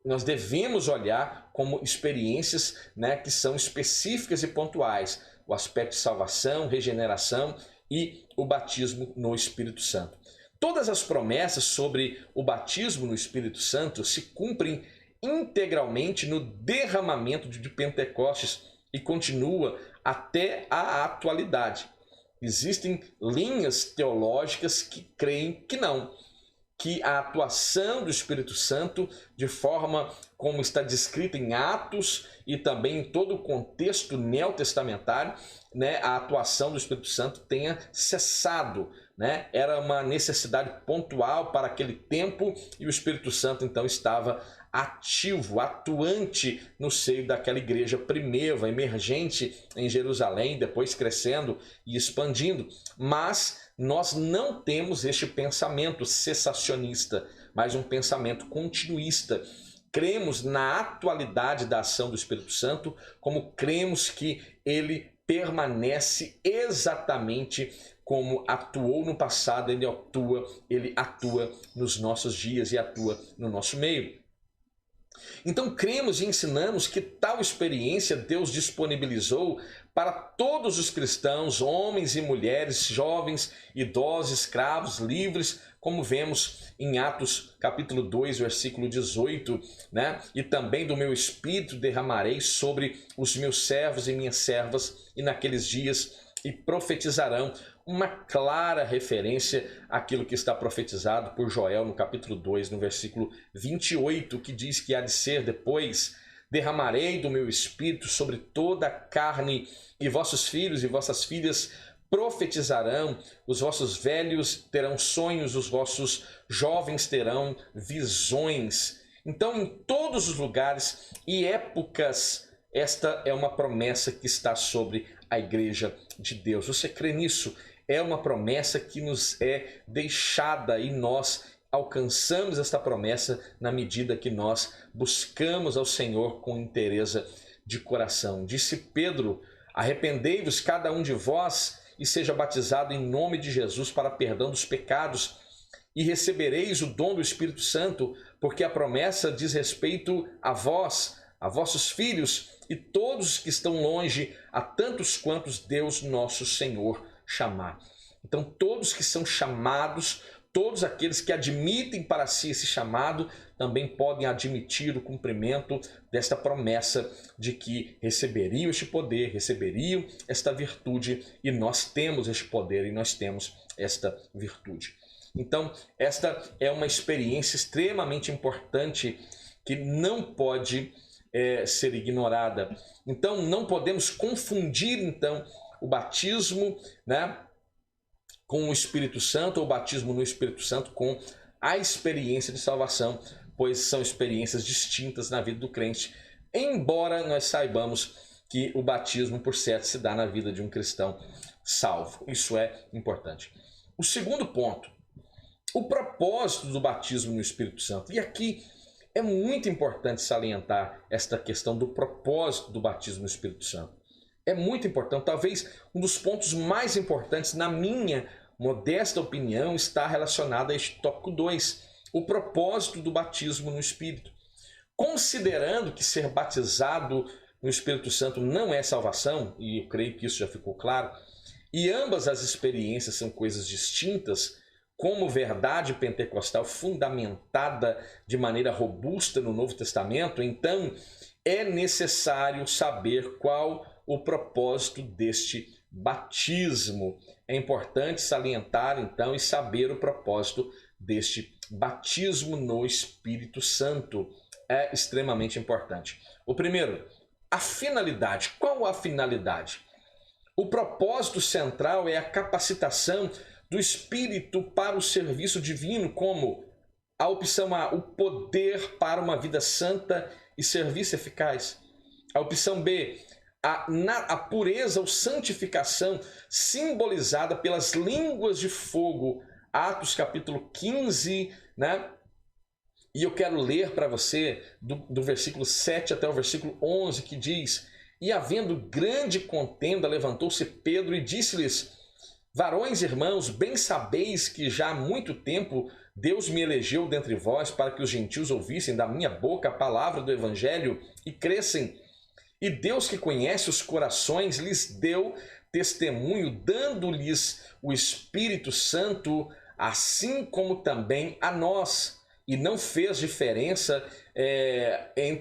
nós devemos olhar como experiências, né, que são específicas e pontuais. O aspecto de salvação, regeneração e o batismo no Espírito Santo. Todas as promessas sobre o batismo no Espírito Santo se cumprem integralmente no derramamento de Pentecostes e continua até a atualidade. Existem linhas teológicas que creem que não, que a atuação do Espírito Santo, de forma como está descrita em Atos e também em todo o contexto neotestamentário, né, a atuação do Espírito Santo tenha cessado, né? Era uma necessidade pontual para aquele tempo e o Espírito Santo então estava ativo, atuante no seio daquela igreja primeva, emergente em Jerusalém, depois crescendo e expandindo. Mas nós não temos este pensamento cessacionista, mas um pensamento continuista. Cremos na atualidade da ação do Espírito Santo, como cremos que ele permanece exatamente como atuou no passado, ele atua nos nossos dias e atua no nosso meio. Então cremos e ensinamos que tal experiência Deus disponibilizou para todos os cristãos, homens e mulheres, jovens, idosos, escravos, livres, como vemos em Atos capítulo 2, versículo 18, né? E também do meu espírito derramarei sobre os meus servos e minhas servas, e naqueles dias e profetizarão. Uma clara referência àquilo que está profetizado por Joel no capítulo 2, no versículo 28, que diz que há de ser depois: derramarei do meu espírito sobre toda a carne, e vossos filhos e vossas filhas profetizarão, os vossos velhos terão sonhos, os vossos jovens terão visões. Então, em todos os lugares e épocas, esta é uma promessa que está sobre a igreja de Deus. Você crê nisso? É uma promessa que nos é deixada e nós alcançamos esta promessa na medida que nós buscamos ao Senhor com inteireza de coração. Disse Pedro: arrependei-vos cada um de vós e seja batizado em nome de Jesus para perdão dos pecados, e recebereis o dom do Espírito Santo, porque a promessa diz respeito a vós, a vossos filhos e todos que estão longe, a tantos quantos Deus nosso Senhor chamar. Então todos que são chamados, todos aqueles que admitem para si esse chamado, também podem admitir o cumprimento desta promessa de que receberiam este poder, receberiam esta virtude, e nós temos este poder e nós temos esta virtude. Então, esta é uma experiência extremamente importante que não pode ser ignorada. Então, não podemos confundir então o batismo, né, com o Espírito Santo, ou o batismo no Espírito Santo com a experiência de salvação, pois são experiências distintas na vida do crente, embora nós saibamos que o batismo, por certo, se dá na vida de um cristão salvo. Isso é importante. O segundo ponto: o propósito do batismo no Espírito Santo. E aqui é muito importante salientar esta questão do propósito do batismo no Espírito Santo. É muito importante, talvez um dos pontos mais importantes, na minha modesta opinião, está relacionado a este tópico 2, o propósito do batismo no Espírito. Considerando que ser batizado no Espírito Santo não é salvação, e eu creio que isso já ficou claro, e ambas as experiências são coisas distintas, como verdade pentecostal fundamentada de maneira robusta no Novo Testamento, então é necessário saber qual o propósito deste batismo. É importante salientar então e saber o propósito deste batismo no Espírito Santo. É extremamente importante. O primeiro, a finalidade. Qual a finalidade? O propósito central é a capacitação do Espírito para o serviço divino, como a opção A, o poder para uma vida santa e serviço eficaz. A opção B, a pureza ou santificação simbolizada pelas línguas de fogo. Atos capítulo 15, né? E eu quero ler para você do versículo 7 até o versículo 11, que diz: e havendo grande contenda, levantou-se Pedro e disse-lhes: Varões, irmãos, bem sabeis que já há muito tempo Deus me elegeu dentre vós para que os gentios ouvissem da minha boca a palavra do evangelho e crescem. E Deus, que conhece os corações, lhes deu testemunho, dando-lhes o Espírito Santo, assim como também a nós. E não fez diferença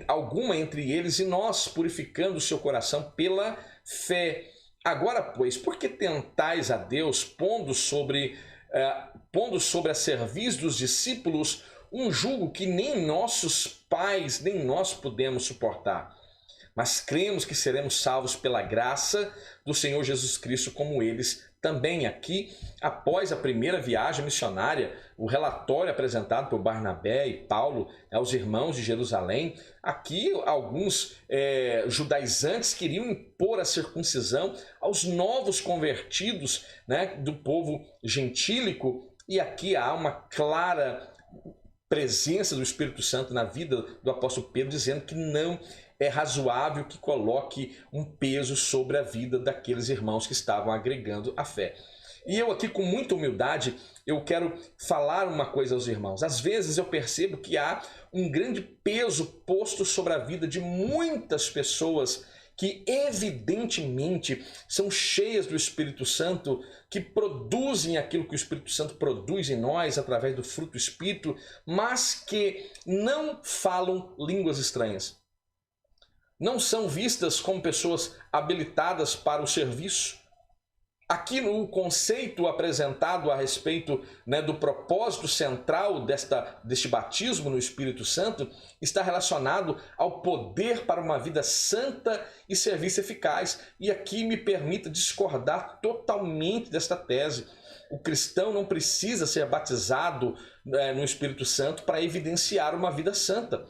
alguma entre eles e nós, purificando o seu coração pela fé. Agora, pois, por que tentais a Deus, pondo sobre a cerviz dos discípulos um jugo que nem nossos pais, nem nós podemos suportar? Mas cremos que seremos salvos pela graça do Senhor Jesus Cristo, como eles também. Aqui, após a primeira viagem missionária, o relatório apresentado por Barnabé e Paulo aos irmãos de Jerusalém, aqui alguns judaizantes queriam impor a circuncisão aos novos convertidos, né, do povo gentílico, e aqui há uma clara presença do Espírito Santo na vida do apóstolo Pedro, dizendo que não é razoável que coloque um peso sobre a vida daqueles irmãos que estavam agregando a fé. E eu aqui, com muita humildade, eu quero falar uma coisa aos irmãos. Às vezes eu percebo que há um grande peso posto sobre a vida de muitas pessoas que evidentemente são cheias do Espírito Santo, que produzem aquilo que o Espírito Santo produz em nós através do fruto do Espírito, mas que não falam línguas estranhas. Não são vistas como pessoas habilitadas para o serviço. Aqui no conceito apresentado a respeito, né, do propósito central deste batismo no Espírito Santo, está relacionado ao poder para uma vida santa e serviço eficaz. E aqui me permita discordar totalmente desta tese. O cristão não precisa ser batizado no Espírito Santo para evidenciar uma vida santa.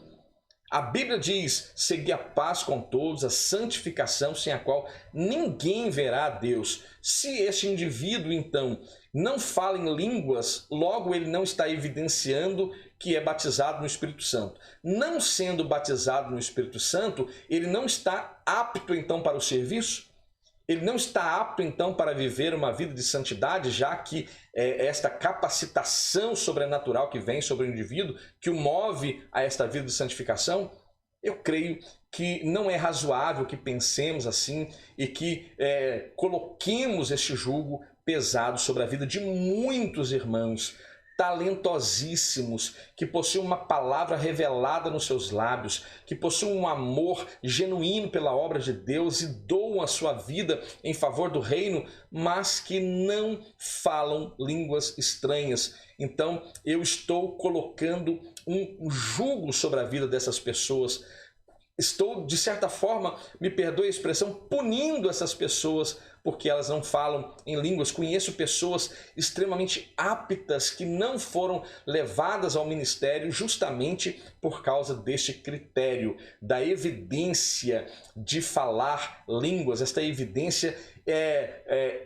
A Bíblia diz: segui a paz com todos, a santificação, sem a qual ninguém verá a Deus. Se este indivíduo, então, não fala em línguas, logo ele não está evidenciando que é batizado no Espírito Santo. Não sendo batizado no Espírito Santo, ele não está apto, então, para o serviço? Ele não está apto, então, para viver uma vida de santidade, já que esta capacitação sobrenatural que vem sobre o indivíduo, que o move a esta vida de santificação? Eu creio que não é razoável que pensemos assim e que coloquemos este jugo pesado sobre a vida de muitos irmãos talentosíssimos, que possuem uma palavra revelada nos seus lábios, que possuem um amor genuíno pela obra de Deus e doam a sua vida em favor do reino, mas que não falam línguas estranhas. Então, eu estou colocando um jugo sobre a vida dessas pessoas. Estou, de certa forma, me perdoe a expressão, punindo essas pessoas porque elas não falam em línguas. Conheço pessoas extremamente aptas que não foram levadas ao ministério justamente por causa deste critério, da evidência de falar línguas, esta evidência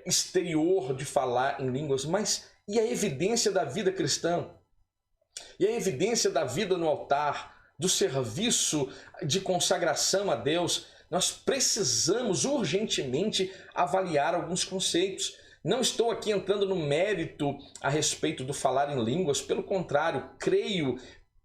exterior de falar em línguas. Mas e a evidência da vida cristã? E a evidência da vida no altar, do serviço de consagração a Deus? Nós precisamos urgentemente avaliar alguns conceitos. Não estou aqui entrando no mérito a respeito do falar em línguas, pelo contrário, creio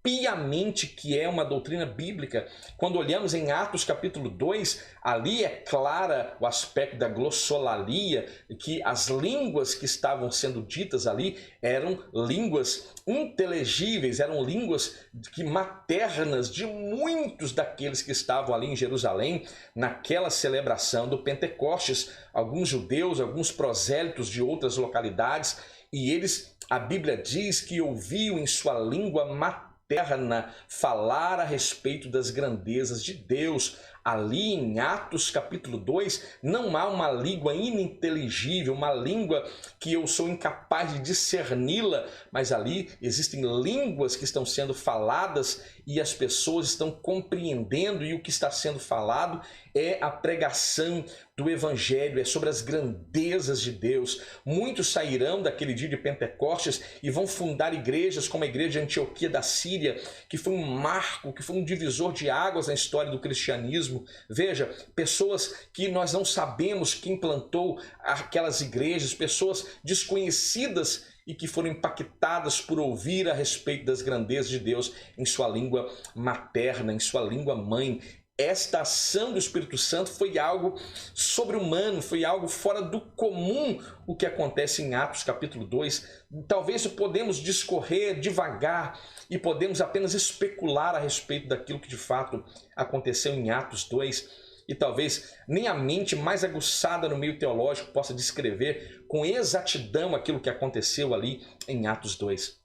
piamente que é uma doutrina bíblica. Quando olhamos em Atos capítulo 2, ali é clara o aspecto da glossolalia, que as línguas que estavam sendo ditas ali eram línguas inteligíveis, eram línguas maternas de muitos daqueles que estavam ali em Jerusalém naquela celebração do Pentecostes, alguns judeus, alguns prosélitos de outras localidades, e eles, a Bíblia diz que ouviam em sua língua materna falar a respeito das grandezas de Deus. Ali em Atos capítulo 2, não há uma língua ininteligível, uma língua que eu sou incapaz de discerni-la, mas ali existem línguas que estão sendo faladas e as pessoas estão compreendendo, e o que está sendo falado é a pregação do Evangelho, é sobre as grandezas de Deus. Muitos sairão daquele dia de Pentecostes e vão fundar igrejas como a igreja de Antioquia da Síria, que foi um marco, que foi um divisor de águas na história do cristianismo. batismo. Veja, pessoas que nós não sabemos quem plantou aquelas igrejas, pessoas desconhecidas e que foram impactadas por ouvir a respeito das grandezas de Deus em sua língua materna, em sua língua mãe. Esta ação do Espírito Santo foi algo sobre-humano, foi algo fora do comum o que acontece em Atos capítulo 2. Talvez podemos discorrer devagar e podemos apenas especular a respeito daquilo que de fato aconteceu em Atos 2. E talvez nem a mente mais aguçada no meio teológico possa descrever com exatidão aquilo que aconteceu ali em Atos 2.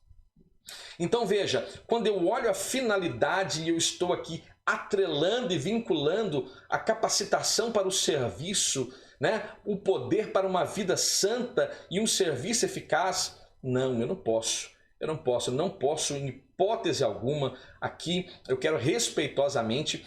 Então veja, quando eu olho a finalidade e eu estou aqui atrelando e vinculando a capacitação para o serviço, né? O poder para uma vida santa e um serviço eficaz, não, eu não posso, em hipótese alguma. Aqui eu quero respeitosamente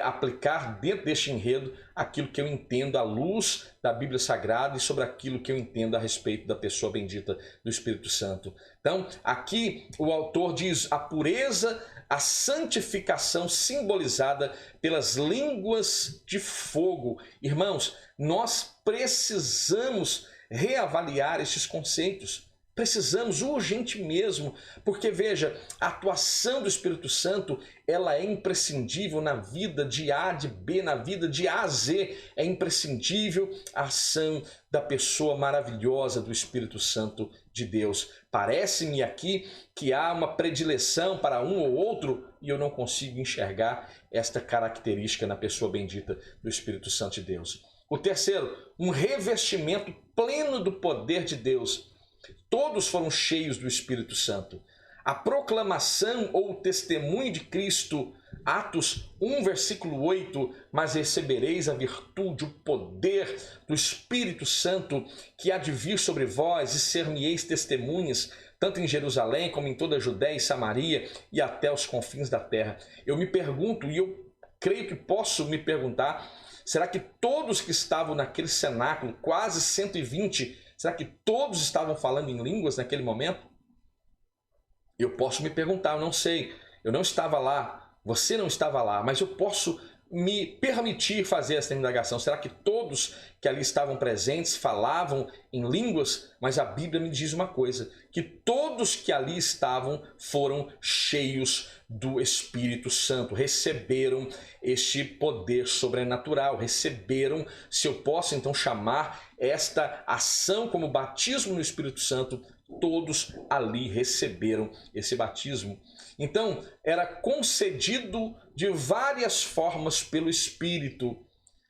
aplicar dentro deste enredo aquilo que eu entendo à luz da Bíblia Sagrada e sobre aquilo que eu entendo a respeito da pessoa bendita do Espírito Santo. Então, aqui o autor diz a pureza, a santificação simbolizada pelas línguas de fogo. Irmãos, nós precisamos reavaliar estes conceitos. Precisamos urgente mesmo, porque veja, a atuação do Espírito Santo, ela é imprescindível na vida de A, de B, na vida de A a Z. É imprescindível a ação da pessoa maravilhosa do Espírito Santo de Deus. Parece-me aqui que há uma predileção para um ou outro e eu não consigo enxergar esta característica na pessoa bendita do Espírito Santo de Deus. O terceiro, um revestimento pleno do poder de Deus. Todos foram cheios do Espírito Santo. A proclamação ou testemunho de Cristo, Atos 1, versículo 8, mas recebereis a virtude, o poder do Espírito Santo que há de vir sobre vós e ser-me-eis testemunhas, tanto em Jerusalém como em toda a Judéia e Samaria e até os confins da terra. Eu me pergunto, e eu creio que posso me perguntar, será que todos que estavam naquele cenáculo, quase 120, será que todos estavam falando em línguas naquele momento? Eu posso me perguntar, eu não sei, eu não estava lá, você não estava lá, mas eu posso me permitir fazer essa indagação. Será que todos que ali estavam presentes falavam em línguas? Mas a Bíblia me diz uma coisa, que todos que ali estavam foram cheios do Espírito Santo, receberam este poder sobrenatural, receberam, se eu posso então chamar esta ação como batismo no Espírito Santo, todos ali receberam esse batismo. Então, era concedido de várias formas pelo Espírito,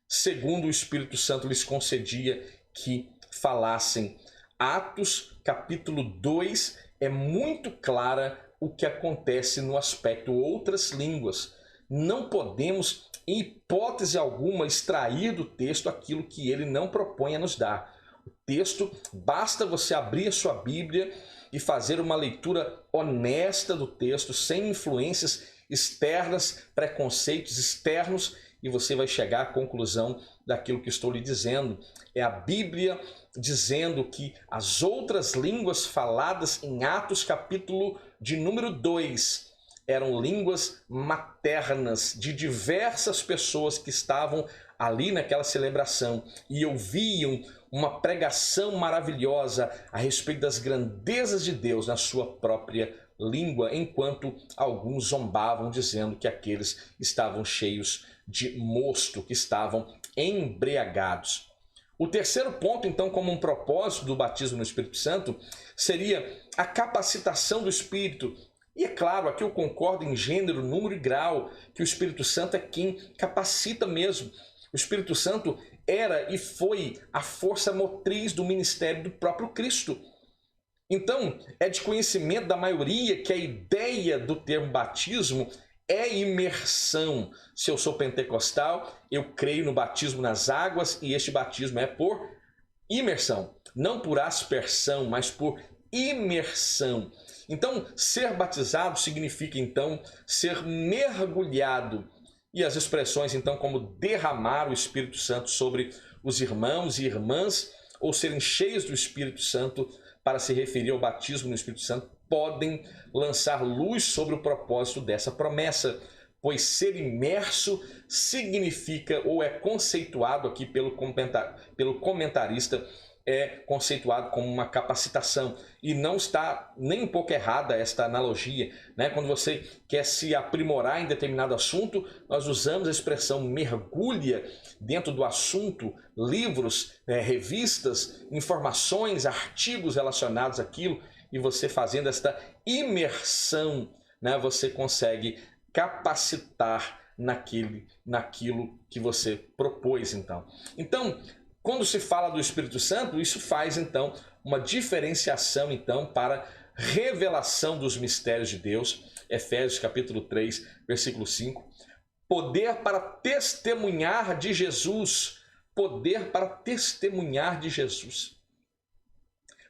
segundo o Espírito Santo lhes concedia que falassem. Atos capítulo 2 é muito clara o que acontece no aspecto outras línguas. Não podemos, em hipótese alguma, extrair do texto aquilo que ele não propõe a nos dar. O texto, basta você abrir a sua Bíblia e fazer uma leitura honesta do texto, sem influências externas, preconceitos externos, e você vai chegar à conclusão daquilo que estou lhe dizendo. É a Bíblia dizendo que as outras línguas faladas em Atos capítulo de número 2 eram línguas maternas de diversas pessoas que estavam ali naquela celebração e ouviam uma pregação maravilhosa a respeito das grandezas de Deus na sua própria língua, enquanto alguns zombavam dizendo que aqueles estavam cheios de mosto, que estavam embriagados. O terceiro ponto, então, como um propósito do batismo no Espírito Santo, seria a capacitação do Espírito. E é claro, aqui eu concordo em gênero, número e grau, que o Espírito Santo é quem capacita mesmo. O Espírito Santo era e foi a força motriz do ministério do próprio Cristo. Então, é de conhecimento da maioria que a ideia do termo batismo é imersão. Se eu sou pentecostal, eu creio no batismo nas águas e este batismo é por imersão. Não por aspersão, mas por imersão. Então, ser batizado significa, então, ser mergulhado. E as expressões, então, como derramar o Espírito Santo sobre os irmãos e irmãs, ou serem cheios do Espírito Santo, para se referir ao batismo no Espírito Santo, podem lançar luz sobre o propósito dessa promessa. pois ser imerso significa, ou é conceituado aqui pelo comentarista, é conceituado como uma capacitação. E não está nem um pouco errada esta analogia, né? Quando você quer se aprimorar em determinado assunto, nós usamos a expressão mergulha dentro do assunto, livros, revistas, informações, artigos relacionados àquilo, e você fazendo esta imersão, né, você consegue capacitar naquilo que você propôs, então. Então, quando se fala do Espírito Santo, isso faz, então, uma diferenciação, então, para revelação dos mistérios de Deus. Efésios capítulo 3, versículo 5. Poder para testemunhar de Jesus. Poder para testemunhar de Jesus.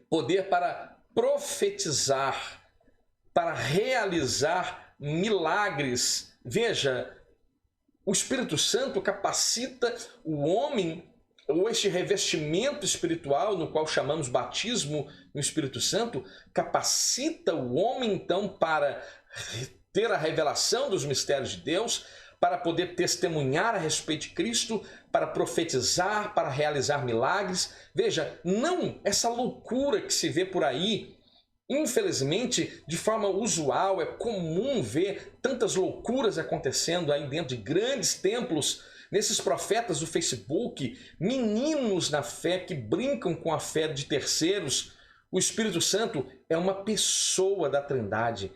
Poder para profetizar, para realizar milagres. Veja, o Espírito Santo capacita o homem, ou este revestimento espiritual, no qual chamamos batismo no Espírito Santo, capacita o homem, então, para ter a revelação dos mistérios de Deus, para poder testemunhar a respeito de Cristo, para profetizar, para realizar milagres. Veja, não essa loucura que se vê por aí. Infelizmente, de forma usual, é comum ver tantas loucuras acontecendo aí dentro de grandes templos, nesses profetas do Facebook, meninos na fé que brincam com a fé de terceiros. O Espírito Santo é uma pessoa da Trindade.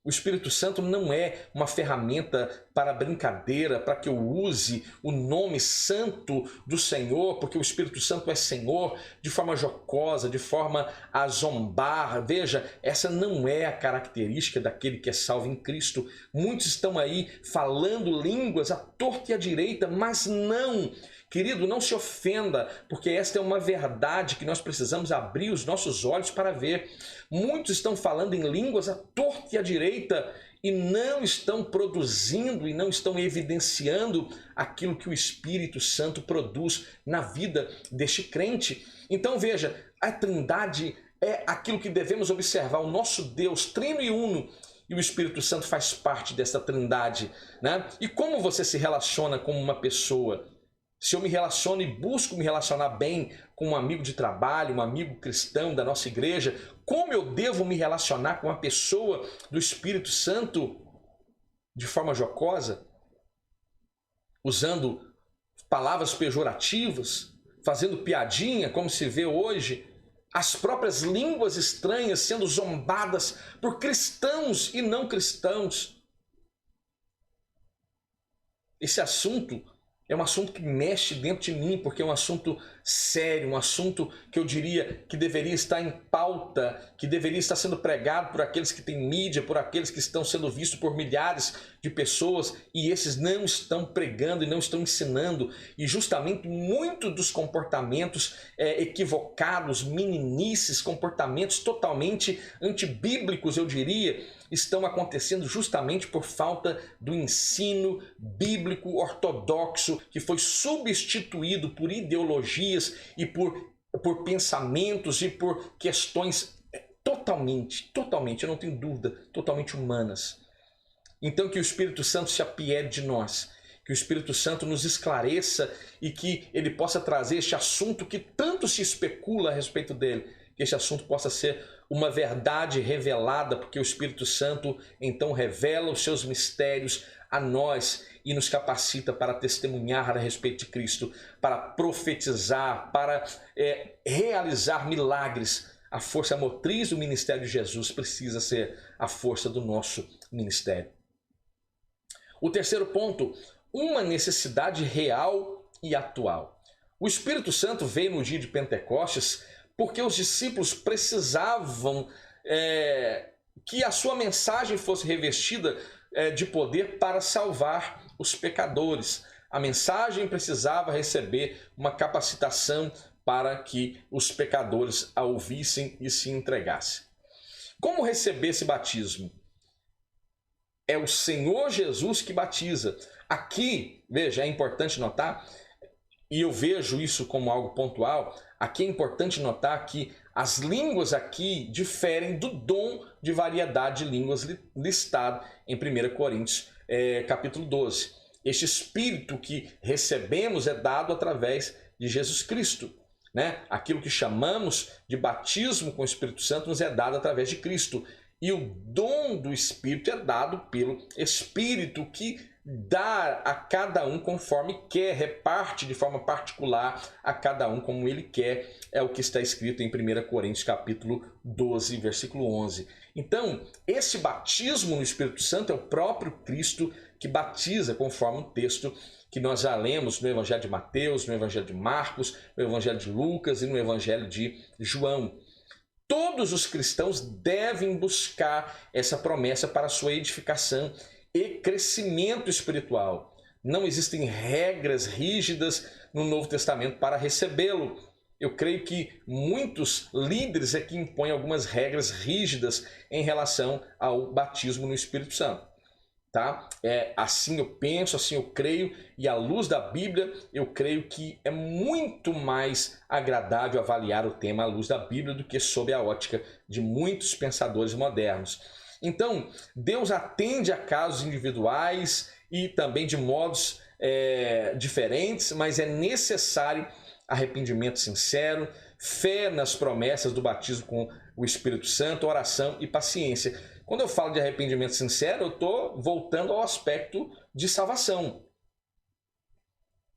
O Espírito Santo não é uma ferramenta para brincadeira, para que eu use o nome santo do Senhor, porque o Espírito Santo é Senhor, de forma jocosa, de forma a zombar. Veja, essa não é a característica daquele que é salvo em Cristo. Muitos estão aí falando línguas à torta e à direita, mas não. Querido, não se ofenda, porque esta é uma verdade que nós precisamos abrir os nossos olhos para ver. Muitos estão falando em línguas à torta e à direita e não estão produzindo e não estão evidenciando aquilo que o Espírito Santo produz na vida deste crente. Então veja, a Trindade é aquilo que devemos observar. O nosso Deus, trino e uno, e o Espírito Santo faz parte dessa Trindade, né? E como você se relaciona com uma pessoa? Se eu me relaciono e busco me relacionar bem com um amigo de trabalho, um amigo cristão da nossa igreja, como eu devo me relacionar com uma pessoa do Espírito Santo de forma jocosa, usando palavras pejorativas, fazendo piadinha, como se vê hoje, as próprias línguas estranhas sendo zombadas por cristãos e não cristãos. Esse assunto é um assunto que mexe dentro de mim, porque é um assunto sério, um assunto que eu diria que deveria estar em pauta, que deveria estar sendo pregado por aqueles que têm mídia, por aqueles que estão sendo vistos por milhares de pessoas, e esses não estão pregando e não estão ensinando. E justamente muitos dos comportamentos equivocados, meninices, comportamentos totalmente antibíblicos, eu diria, estão acontecendo justamente por falta do ensino bíblico ortodoxo, que foi substituído por ideologias e por pensamentos e por questões totalmente, eu não tenho dúvida, totalmente humanas. Então que o Espírito Santo se apiede de nós, que o Espírito Santo nos esclareça e que ele possa trazer este assunto que tanto se especula a respeito dele, que este assunto possa ser uma verdade revelada, porque o Espírito Santo então revela os seus mistérios a nós e nos capacita para testemunhar a respeito de Cristo, para profetizar, para realizar milagres. A força motriz do ministério de Jesus precisa ser a força do nosso ministério. O terceiro ponto, uma necessidade real e atual. O Espírito Santo veio no dia de Pentecostes porque os discípulos precisavam que a sua mensagem fosse revestida de poder para salvar os pecadores. A mensagem precisava receber uma capacitação para que os pecadores a ouvissem e se entregassem. Como receber esse batismo? É o Senhor Jesus que batiza. Aqui, veja, é importante notar, e eu vejo isso como algo pontual, aqui é importante notar que as línguas aqui diferem do dom de variedade de línguas listado em 1 Coríntios capítulo 12. Este Espírito que recebemos é dado através de Jesus Cristo, né? Aquilo que chamamos de batismo com o Espírito Santo nos é dado através de Cristo. E o dom do Espírito é dado pelo Espírito que dá a cada um conforme quer, reparte de forma particular a cada um como ele quer. É o que está escrito em 1 Coríntios capítulo 12, versículo 11. Então, esse batismo no Espírito Santo é o próprio Cristo que batiza, conforme o texto que nós já lemos no Evangelho de Mateus, no Evangelho de Marcos, no Evangelho de Lucas e no Evangelho de João. Todos os cristãos devem buscar essa promessa para a sua edificação e crescimento espiritual. Não existem regras rígidas no Novo Testamento para recebê-lo. Eu creio que muitos líderes é que impõem algumas regras rígidas em relação ao batismo no Espírito Santo. Tá? Assim eu penso, assim eu creio, e à luz da Bíblia, eu creio que é muito mais agradável avaliar o tema à luz da Bíblia do que sob a ótica de muitos pensadores modernos. Então, Deus atende a casos individuais e também de modos diferentes, mas é necessário arrependimento sincero, fé nas promessas do batismo com o Espírito Santo, oração e paciência. Quando eu falo de arrependimento sincero, eu estou voltando ao aspecto de salvação.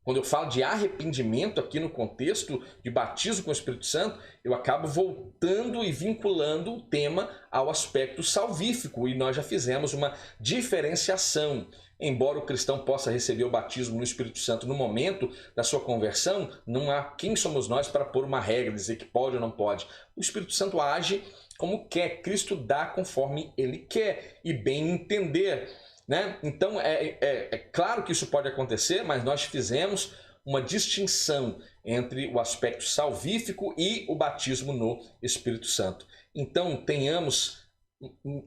Quando eu falo de arrependimento aqui no contexto de batismo com o Espírito Santo, eu acabo voltando e vinculando o tema ao aspecto salvífico. E nós já fizemos uma diferenciação. Embora o cristão possa receber o batismo no Espírito Santo no momento da sua conversão, não há quem somos nós para pôr uma regra, dizer que pode ou não pode. O Espírito Santo age como quer, Cristo dá conforme Ele quer e bem entender, né? Então é claro que isso pode acontecer, mas nós fizemos uma distinção entre o aspecto salvífico e o batismo no Espírito Santo. Então tenhamos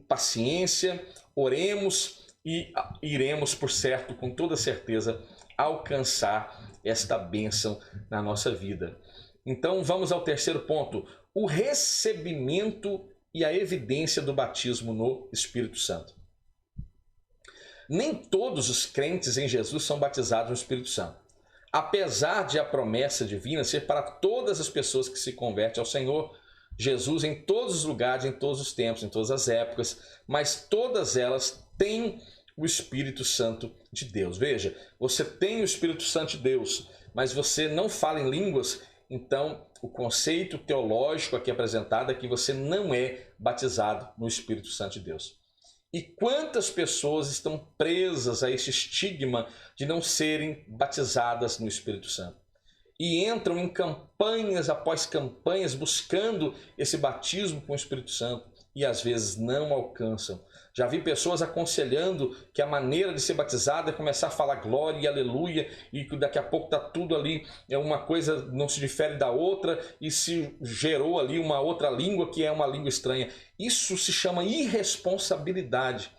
paciência, oremos e iremos, por certo, com toda certeza, alcançar esta bênção na nossa vida. Então vamos ao terceiro ponto, o recebimento e a evidência do batismo no Espírito Santo. Nem todos os crentes em Jesus são batizados no Espírito Santo. Apesar de a promessa divina ser para todas as pessoas que se convertem ao Senhor Jesus em todos os lugares, em todos os tempos, em todas as épocas, mas todas elas têm o Espírito Santo de Deus. Veja, você tem o Espírito Santo de Deus, mas você não fala em línguas, então o conceito teológico aqui apresentado é que você não é batizado no Espírito Santo de Deus. E quantas pessoas estão presas a esse estigma de não serem batizadas no Espírito Santo? E entram em campanhas após campanhas buscando esse batismo com o Espírito Santo e às vezes não alcançam. Já vi pessoas aconselhando que a maneira de ser batizado é começar a falar glória e aleluia e que daqui a pouco está tudo ali, uma coisa não se difere da outra e se gerou ali uma outra língua que é uma língua estranha. Isso se chama irresponsabilidade.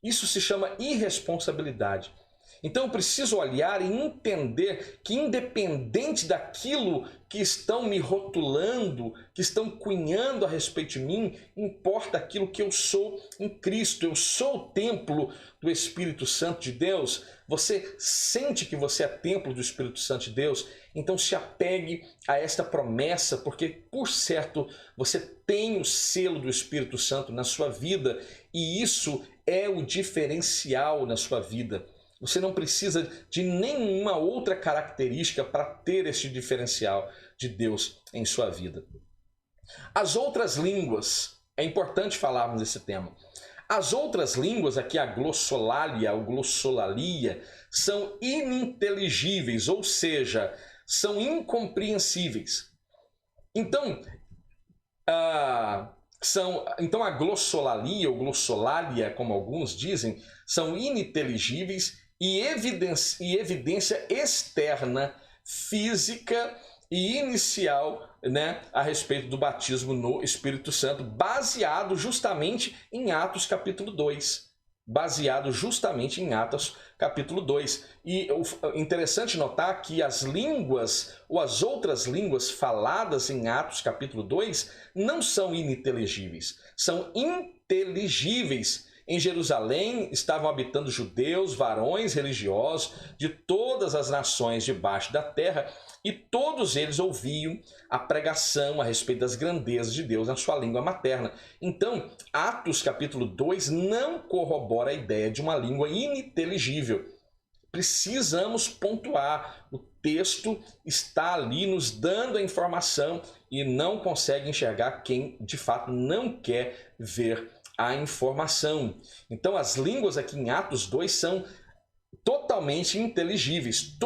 Isso se chama irresponsabilidade. Então eu preciso olhar e entender que independente daquilo que estão me rotulando, que estão cunhando a respeito de mim, importa aquilo que eu sou em Cristo. Eu sou o templo do Espírito Santo de Deus. Você sente que você é templo do Espírito Santo de Deus? Então se apegue a esta promessa, porque por certo você tem o selo do Espírito Santo na sua vida e isso é o diferencial na sua vida. Você não precisa de nenhuma outra característica para ter este diferencial de Deus em sua vida. As outras línguas, é importante falarmos desse tema. As outras línguas, aqui a glossolalia ou glossolalia, são ininteligíveis, ou seja, são incompreensíveis. Então a glossolalia ou glossolalia, como alguns dizem, são ininteligíveis e evidência externa, física e inicial, né, a respeito do batismo no Espírito Santo, baseado justamente em Atos capítulo 2. Baseado justamente em Atos capítulo 2. E é interessante notar que as línguas ou as outras línguas faladas em Atos capítulo 2 não são ininteligíveis, são inteligíveis. Em Jerusalém estavam habitando judeus, varões religiosos de todas as nações debaixo da terra, e todos eles ouviam a pregação a respeito das grandezas de Deus na sua língua materna. Então, Atos capítulo 2 não corrobora a ideia de uma língua ininteligível. Precisamos pontuar. O texto está ali nos dando a informação e não consegue enxergar quem de fato não quer ver a informação. Então, as línguas aqui em Atos 2 são totalmente inteligíveis,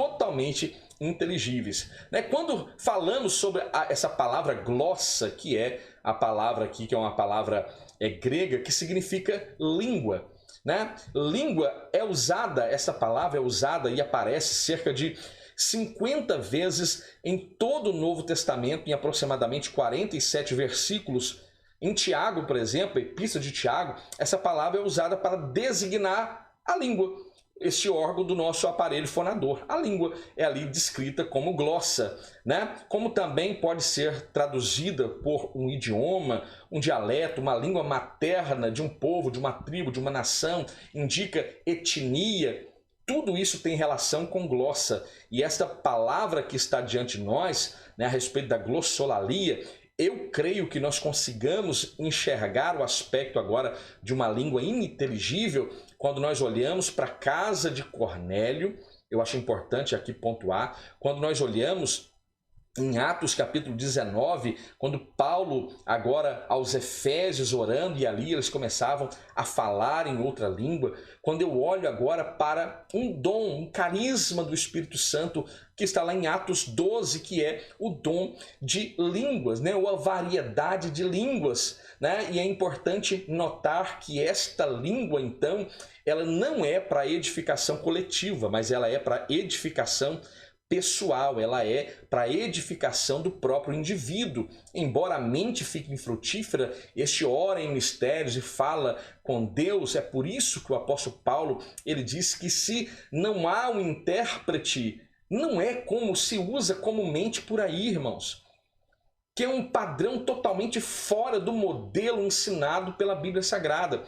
Quando falamos sobre essa palavra glossa, que é a palavra aqui, que é uma palavra grega, que significa língua, né? Língua é usada, essa palavra é usada e aparece cerca de 50 vezes em todo o Novo Testamento, em aproximadamente 47 versículos. Em Tiago, por exemplo, a Epístola de Tiago, essa palavra é usada para designar a língua, este órgão do nosso aparelho fonador. A língua é ali descrita como glossa, né? Como também pode ser traduzida por um idioma, um dialeto, uma língua materna de um povo, de uma tribo, de uma nação, indica etnia. Tudo isso tem relação com glossa. E esta palavra que está diante de nós, né, a respeito da glossolalia, eu creio que nós consigamos enxergar o aspecto agora de uma língua ininteligível quando nós olhamos para a casa de Cornélio. Eu acho importante aqui pontuar, quando nós olhamos em Atos capítulo 19, quando Paulo agora aos Efésios orando, e ali eles começavam a falar em outra língua. Quando eu olho agora para um dom, um carisma do Espírito Santo que está lá em Atos 12, que é o dom de línguas, né? Ou a variedade de línguas, né? E é importante notar que esta língua, então, ela não é para edificação coletiva, mas ela é para edificação pessoal, ela é para edificação do próprio indivíduo. Embora a mente fique infrutífera, este ora em mistérios e fala com Deus. É por isso que o apóstolo Paulo, ele diz que se não há um intérprete, não é como se usa comumente por aí, irmãos, que é um padrão totalmente fora do modelo ensinado pela Bíblia Sagrada.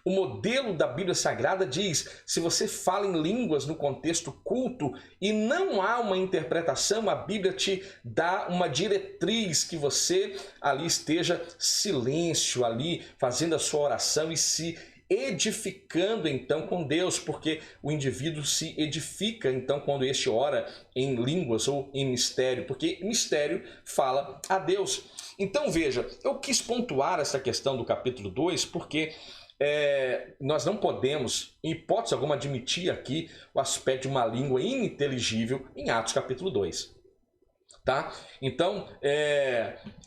O modelo da Bíblia Sagrada diz: se você fala em línguas no contexto culto e não há uma interpretação, a Bíblia te dá uma diretriz que você ali esteja silêncio, ali fazendo a sua oração e se edificando então com Deus, porque o indivíduo se edifica então quando este ora em línguas ou em mistério, porque mistério fala a Deus. Então veja, eu quis pontuar essa questão do capítulo 2 porque nós não podemos, em hipótese alguma, admitir aqui o aspecto de uma língua ininteligível em Atos capítulo 2. Tá? Então,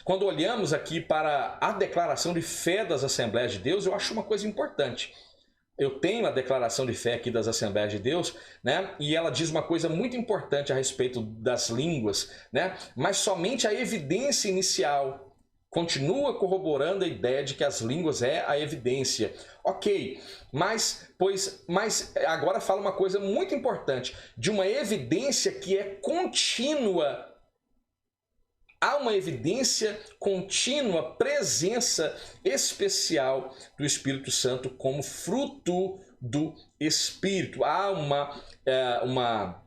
quando olhamos aqui para a declaração de fé das Assembleias de Deus, eu acho uma coisa importante. Eu tenho a declaração de fé aqui das Assembleias de Deus, né? E ela diz uma coisa muito importante a respeito das línguas, né? Mas somente a evidência inicial continua corroborando a ideia de que as línguas é a evidência. Ok, mas agora fala uma coisa muito importante, de uma evidência que é contínua. Há uma evidência contínua, presença especial do Espírito Santo como fruto do Espírito. Há uma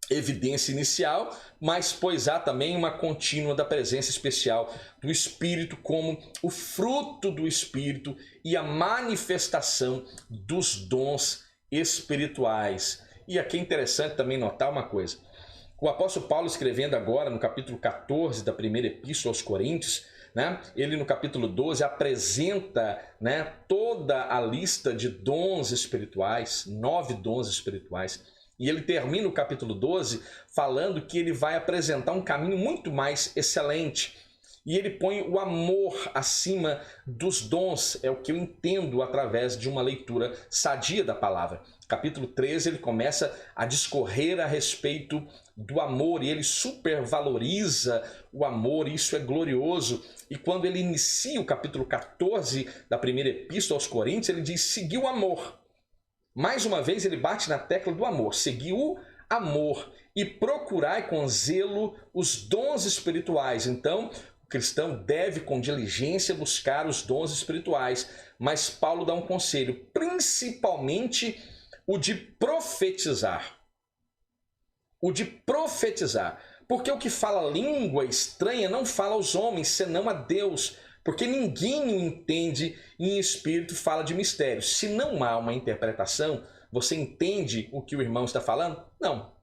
evidência inicial, mas pois há também uma contínua da presença especial do Espírito como o fruto do Espírito e a manifestação dos dons espirituais. E aqui é interessante também notar uma coisa. O apóstolo Paulo, escrevendo agora no capítulo 14 da primeira epístola aos Coríntios, né, ele no capítulo 12 apresenta, né, toda a lista de dons espirituais, 9 dons espirituais. E ele termina o capítulo 12 falando que ele vai apresentar um caminho muito mais excelente. E ele põe o amor acima dos dons, é o que eu entendo através de uma leitura sadia da palavra. Capítulo 13, ele começa a discorrer a respeito do amor e ele supervaloriza o amor, e isso é glorioso. E quando ele inicia o capítulo 14 da primeira epístola aos Coríntios, ele diz: segui o amor. Mais uma vez ele bate na tecla do amor, segui o amor e procurai com zelo os dons espirituais. Então, o cristão deve com diligência buscar os dons espirituais, mas Paulo dá um conselho, principalmente o de profetizar. O de profetizar. Porque o que fala língua estranha não fala aos homens, senão a Deus. Porque ninguém o entende e em espírito fala de mistérios. Se não há uma interpretação, você entende o que o irmão está falando? Não.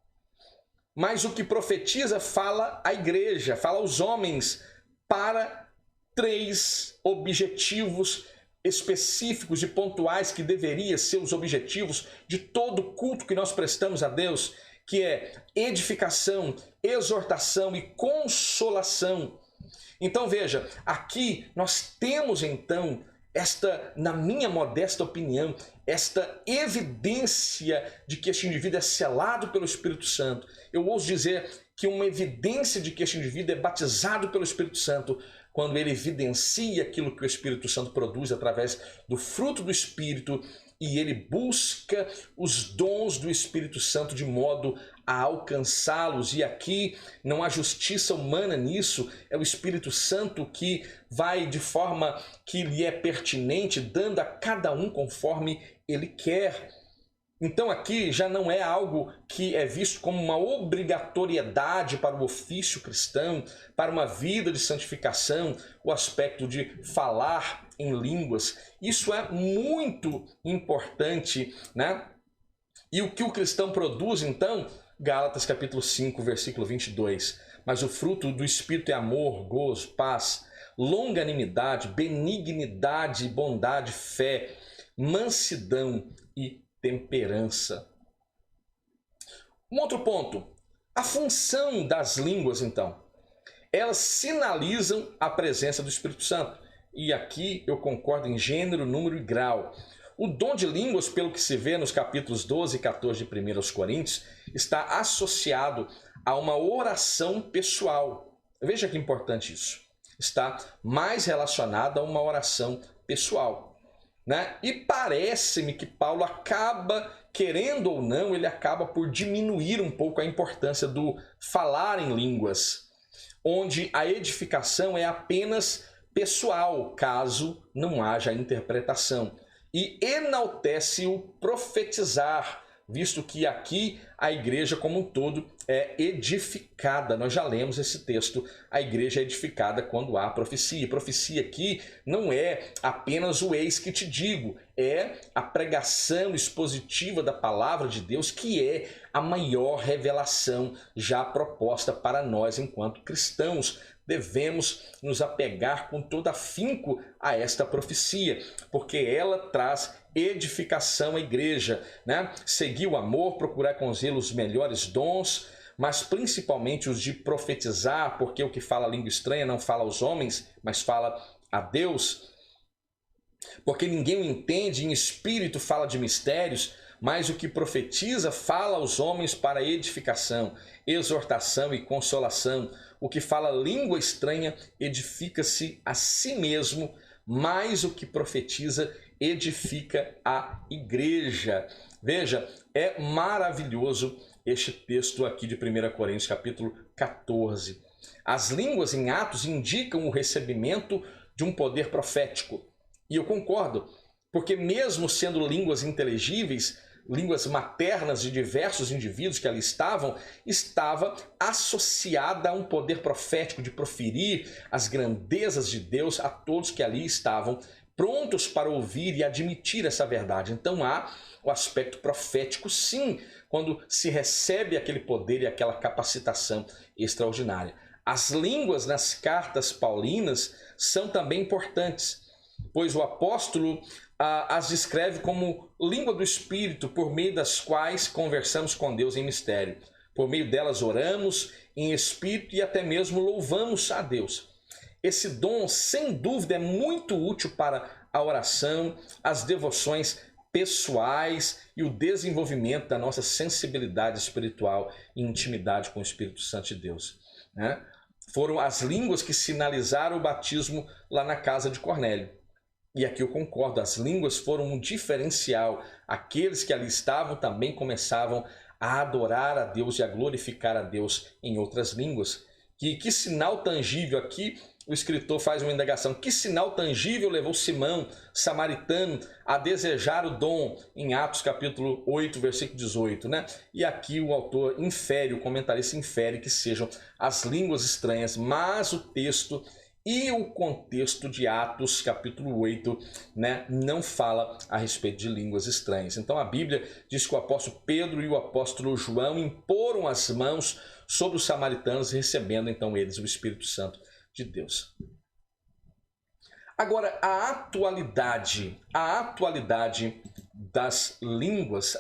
Mas o que profetiza fala à igreja, fala aos homens para 3 objetivos específicos e pontuais que deveriam ser os objetivos de todo culto que nós prestamos a Deus, que é edificação, exortação e consolação. Então veja, aqui nós temos então na minha modesta opinião, esta evidência de que este indivíduo é selado pelo Espírito Santo. Eu ouso dizer que uma evidência de que este indivíduo é batizado pelo Espírito Santo quando ele evidencia aquilo que o Espírito Santo produz através do fruto do Espírito e ele busca os dons do Espírito Santo de modo a alcançá-los. E aqui não há justiça humana nisso, é o Espírito Santo que vai de forma que lhe é pertinente, dando a cada um conforme ele quer. Então aqui já não é algo que é visto como uma obrigatoriedade para o ofício cristão, para uma vida de santificação, o aspecto de falar em línguas. Isso é muito importante, né? E o que o cristão produz então? Gálatas capítulo 5, versículo 22. Mas o fruto do Espírito é amor, gozo, paz, longanimidade, benignidade, bondade, fé, mansidão e temperança. Um outro ponto, a função das línguas, então. Elas sinalizam a presença do Espírito Santo. E aqui eu concordo em gênero, número e grau. O dom de línguas, pelo que se vê nos capítulos 12 e 14 de 1 Coríntios, está associado a uma oração pessoal. Veja que importante isso. Está mais relacionado a uma oração pessoal. Né? E parece-me que Paulo acaba, querendo ou não, ele acaba por diminuir um pouco a importância do falar em línguas, onde a edificação é apenas pessoal, caso não haja interpretação. E enaltece o profetizar, visto que aqui a igreja como um todo é edificada. Nós já lemos esse texto, a igreja é edificada quando há profecia. Profecia aqui não é apenas o eis que te digo, é a pregação expositiva da palavra de Deus, que é a maior revelação já proposta para nós enquanto cristãos. Devemos nos apegar com todo afinco a esta profecia, porque ela traz edificação à igreja, né? Seguir o amor, procurar com zelo os melhores dons, mas principalmente os de profetizar, porque o que fala língua estranha não fala aos homens, mas fala a Deus. Porque ninguém o entende, em espírito fala de mistérios, mas o que profetiza fala aos homens para edificação, exortação e consolação. O que fala língua estranha edifica-se a si mesmo, mas o que profetiza edifica a igreja. Veja, é maravilhoso este texto aqui de 1 Coríntios, capítulo 14. As línguas em Atos indicam o recebimento de um poder profético. E eu concordo, porque mesmo sendo línguas inteligíveis, línguas maternas de diversos indivíduos que ali estava associada a um poder profético de proferir as grandezas de Deus a todos que ali estavam prontos para ouvir e admitir essa verdade. Então há o aspecto profético, sim, quando se recebe aquele poder e aquela capacitação extraordinária. As línguas nas cartas paulinas são também importantes, pois o apóstolo as descreve como língua do Espírito, por meio das quais conversamos com Deus em mistério. Por meio delas oramos em Espírito e até mesmo louvamos a Deus. Esse dom, sem dúvida, é muito útil para a oração, as devoções pessoais e o desenvolvimento da nossa sensibilidade espiritual e intimidade com o Espírito Santo de Deus, né? Foram as línguas que sinalizaram o batismo lá na casa de Cornélio. E aqui eu concordo, as línguas foram um diferencial. Aqueles que ali estavam também começavam a adorar a Deus e a glorificar a Deus em outras línguas. Que sinal tangível aqui o escritor faz uma indagação: que sinal tangível levou Simão, samaritano, a desejar o dom? Em Atos capítulo 8, versículo 18, né? E aqui o autor infere, o comentarista infere que sejam as línguas estranhas, mas o texto e o contexto de Atos capítulo 8, né, não fala a respeito de línguas estranhas. Então a Bíblia diz que o apóstolo Pedro e o apóstolo João imporam as mãos sobre os samaritanos, recebendo então eles o Espírito Santo de Deus. Agora, a atualidade das línguas,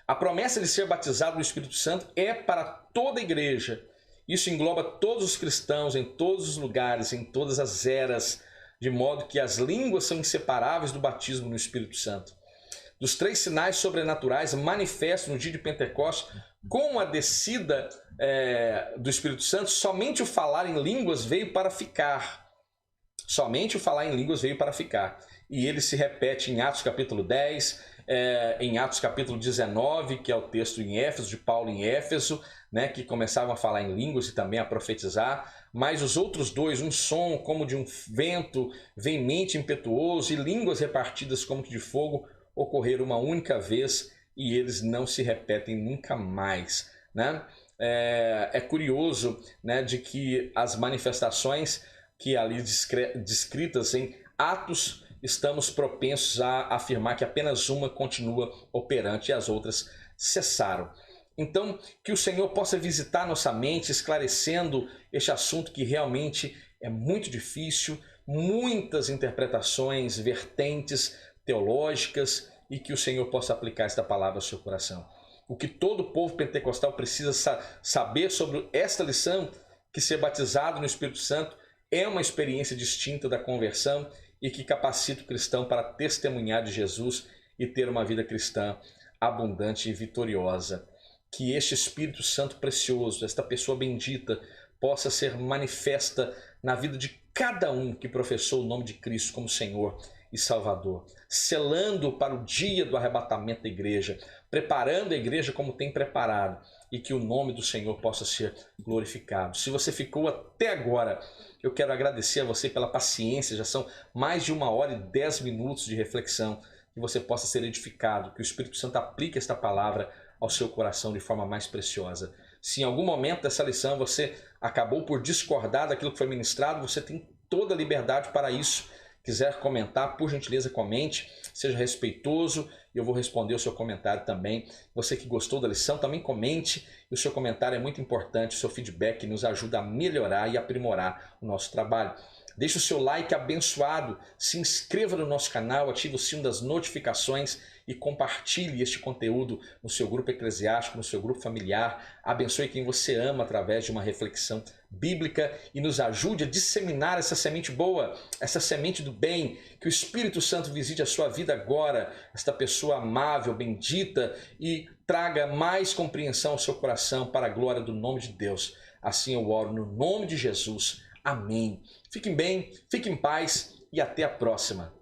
A promessa de ser batizado no Espírito Santo é para toda a igreja. Isso engloba todos os cristãos, em todos os lugares, em todas as eras, de modo que as línguas são inseparáveis do batismo no Espírito Santo. Dos 3 sinais sobrenaturais manifestos no dia de Pentecostes, com a descida do Espírito Santo, somente o falar em línguas veio para ficar. Somente o falar em línguas veio para ficar. E ele se repete em Atos capítulo 10, em Atos capítulo 19, que é o texto em Éfeso, de Paulo em Éfeso, né, que começavam a falar em línguas e também a profetizar. Mas os outros 2, um som como de um vento veemente, impetuoso, e línguas repartidas como que de fogo, ocorreram uma única vez e eles não se repetem nunca mais, né? É curioso, né, de que as manifestações que ali descritas em Atos, estamos propensos a afirmar que apenas uma continua operante e as outras cessaram. Então, que o Senhor possa visitar nossa mente, esclarecendo este assunto que realmente é muito difícil, muitas interpretações, vertentes teológicas, e que o Senhor possa aplicar esta palavra ao seu coração. O que todo povo pentecostal precisa saber sobre esta lição, que ser batizado no Espírito Santo é uma experiência distinta da conversão e que capacita o cristão para testemunhar de Jesus e ter uma vida cristã abundante e vitoriosa. Que este Espírito Santo precioso, esta pessoa bendita, possa ser manifesta na vida de cada um que professou o nome de Cristo como Senhor e Salvador, selando para o dia do arrebatamento da igreja, preparando a igreja como tem preparado, e que o nome do Senhor possa ser glorificado. Se você ficou até agora, eu quero agradecer a você pela paciência, já são mais de 1h10 de reflexão, que você possa ser edificado, que o Espírito Santo aplique esta palavra ao seu coração de forma mais preciosa. Se em algum momento dessa lição você acabou por discordar daquilo que foi ministrado, você tem toda a liberdade para isso. Quiser comentar, por gentileza comente, seja respeitoso e eu vou responder o seu comentário também. Você que gostou da lição, também comente, e o seu comentário é muito importante, o seu feedback nos ajuda a melhorar e aprimorar o nosso trabalho. Deixe o seu like abençoado, se inscreva no nosso canal, ative o sino das notificações e compartilhe este conteúdo no seu grupo eclesiástico, no seu grupo familiar. Abençoe quem você ama através de uma reflexão bíblica e nos ajude a disseminar essa semente boa, essa semente do bem. Que o Espírito Santo visite a sua vida agora, esta pessoa amável, bendita, e traga mais compreensão ao seu coração para a glória do nome de Deus. Assim eu oro no nome de Jesus. Amém. Fiquem bem, fiquem em paz e até a próxima.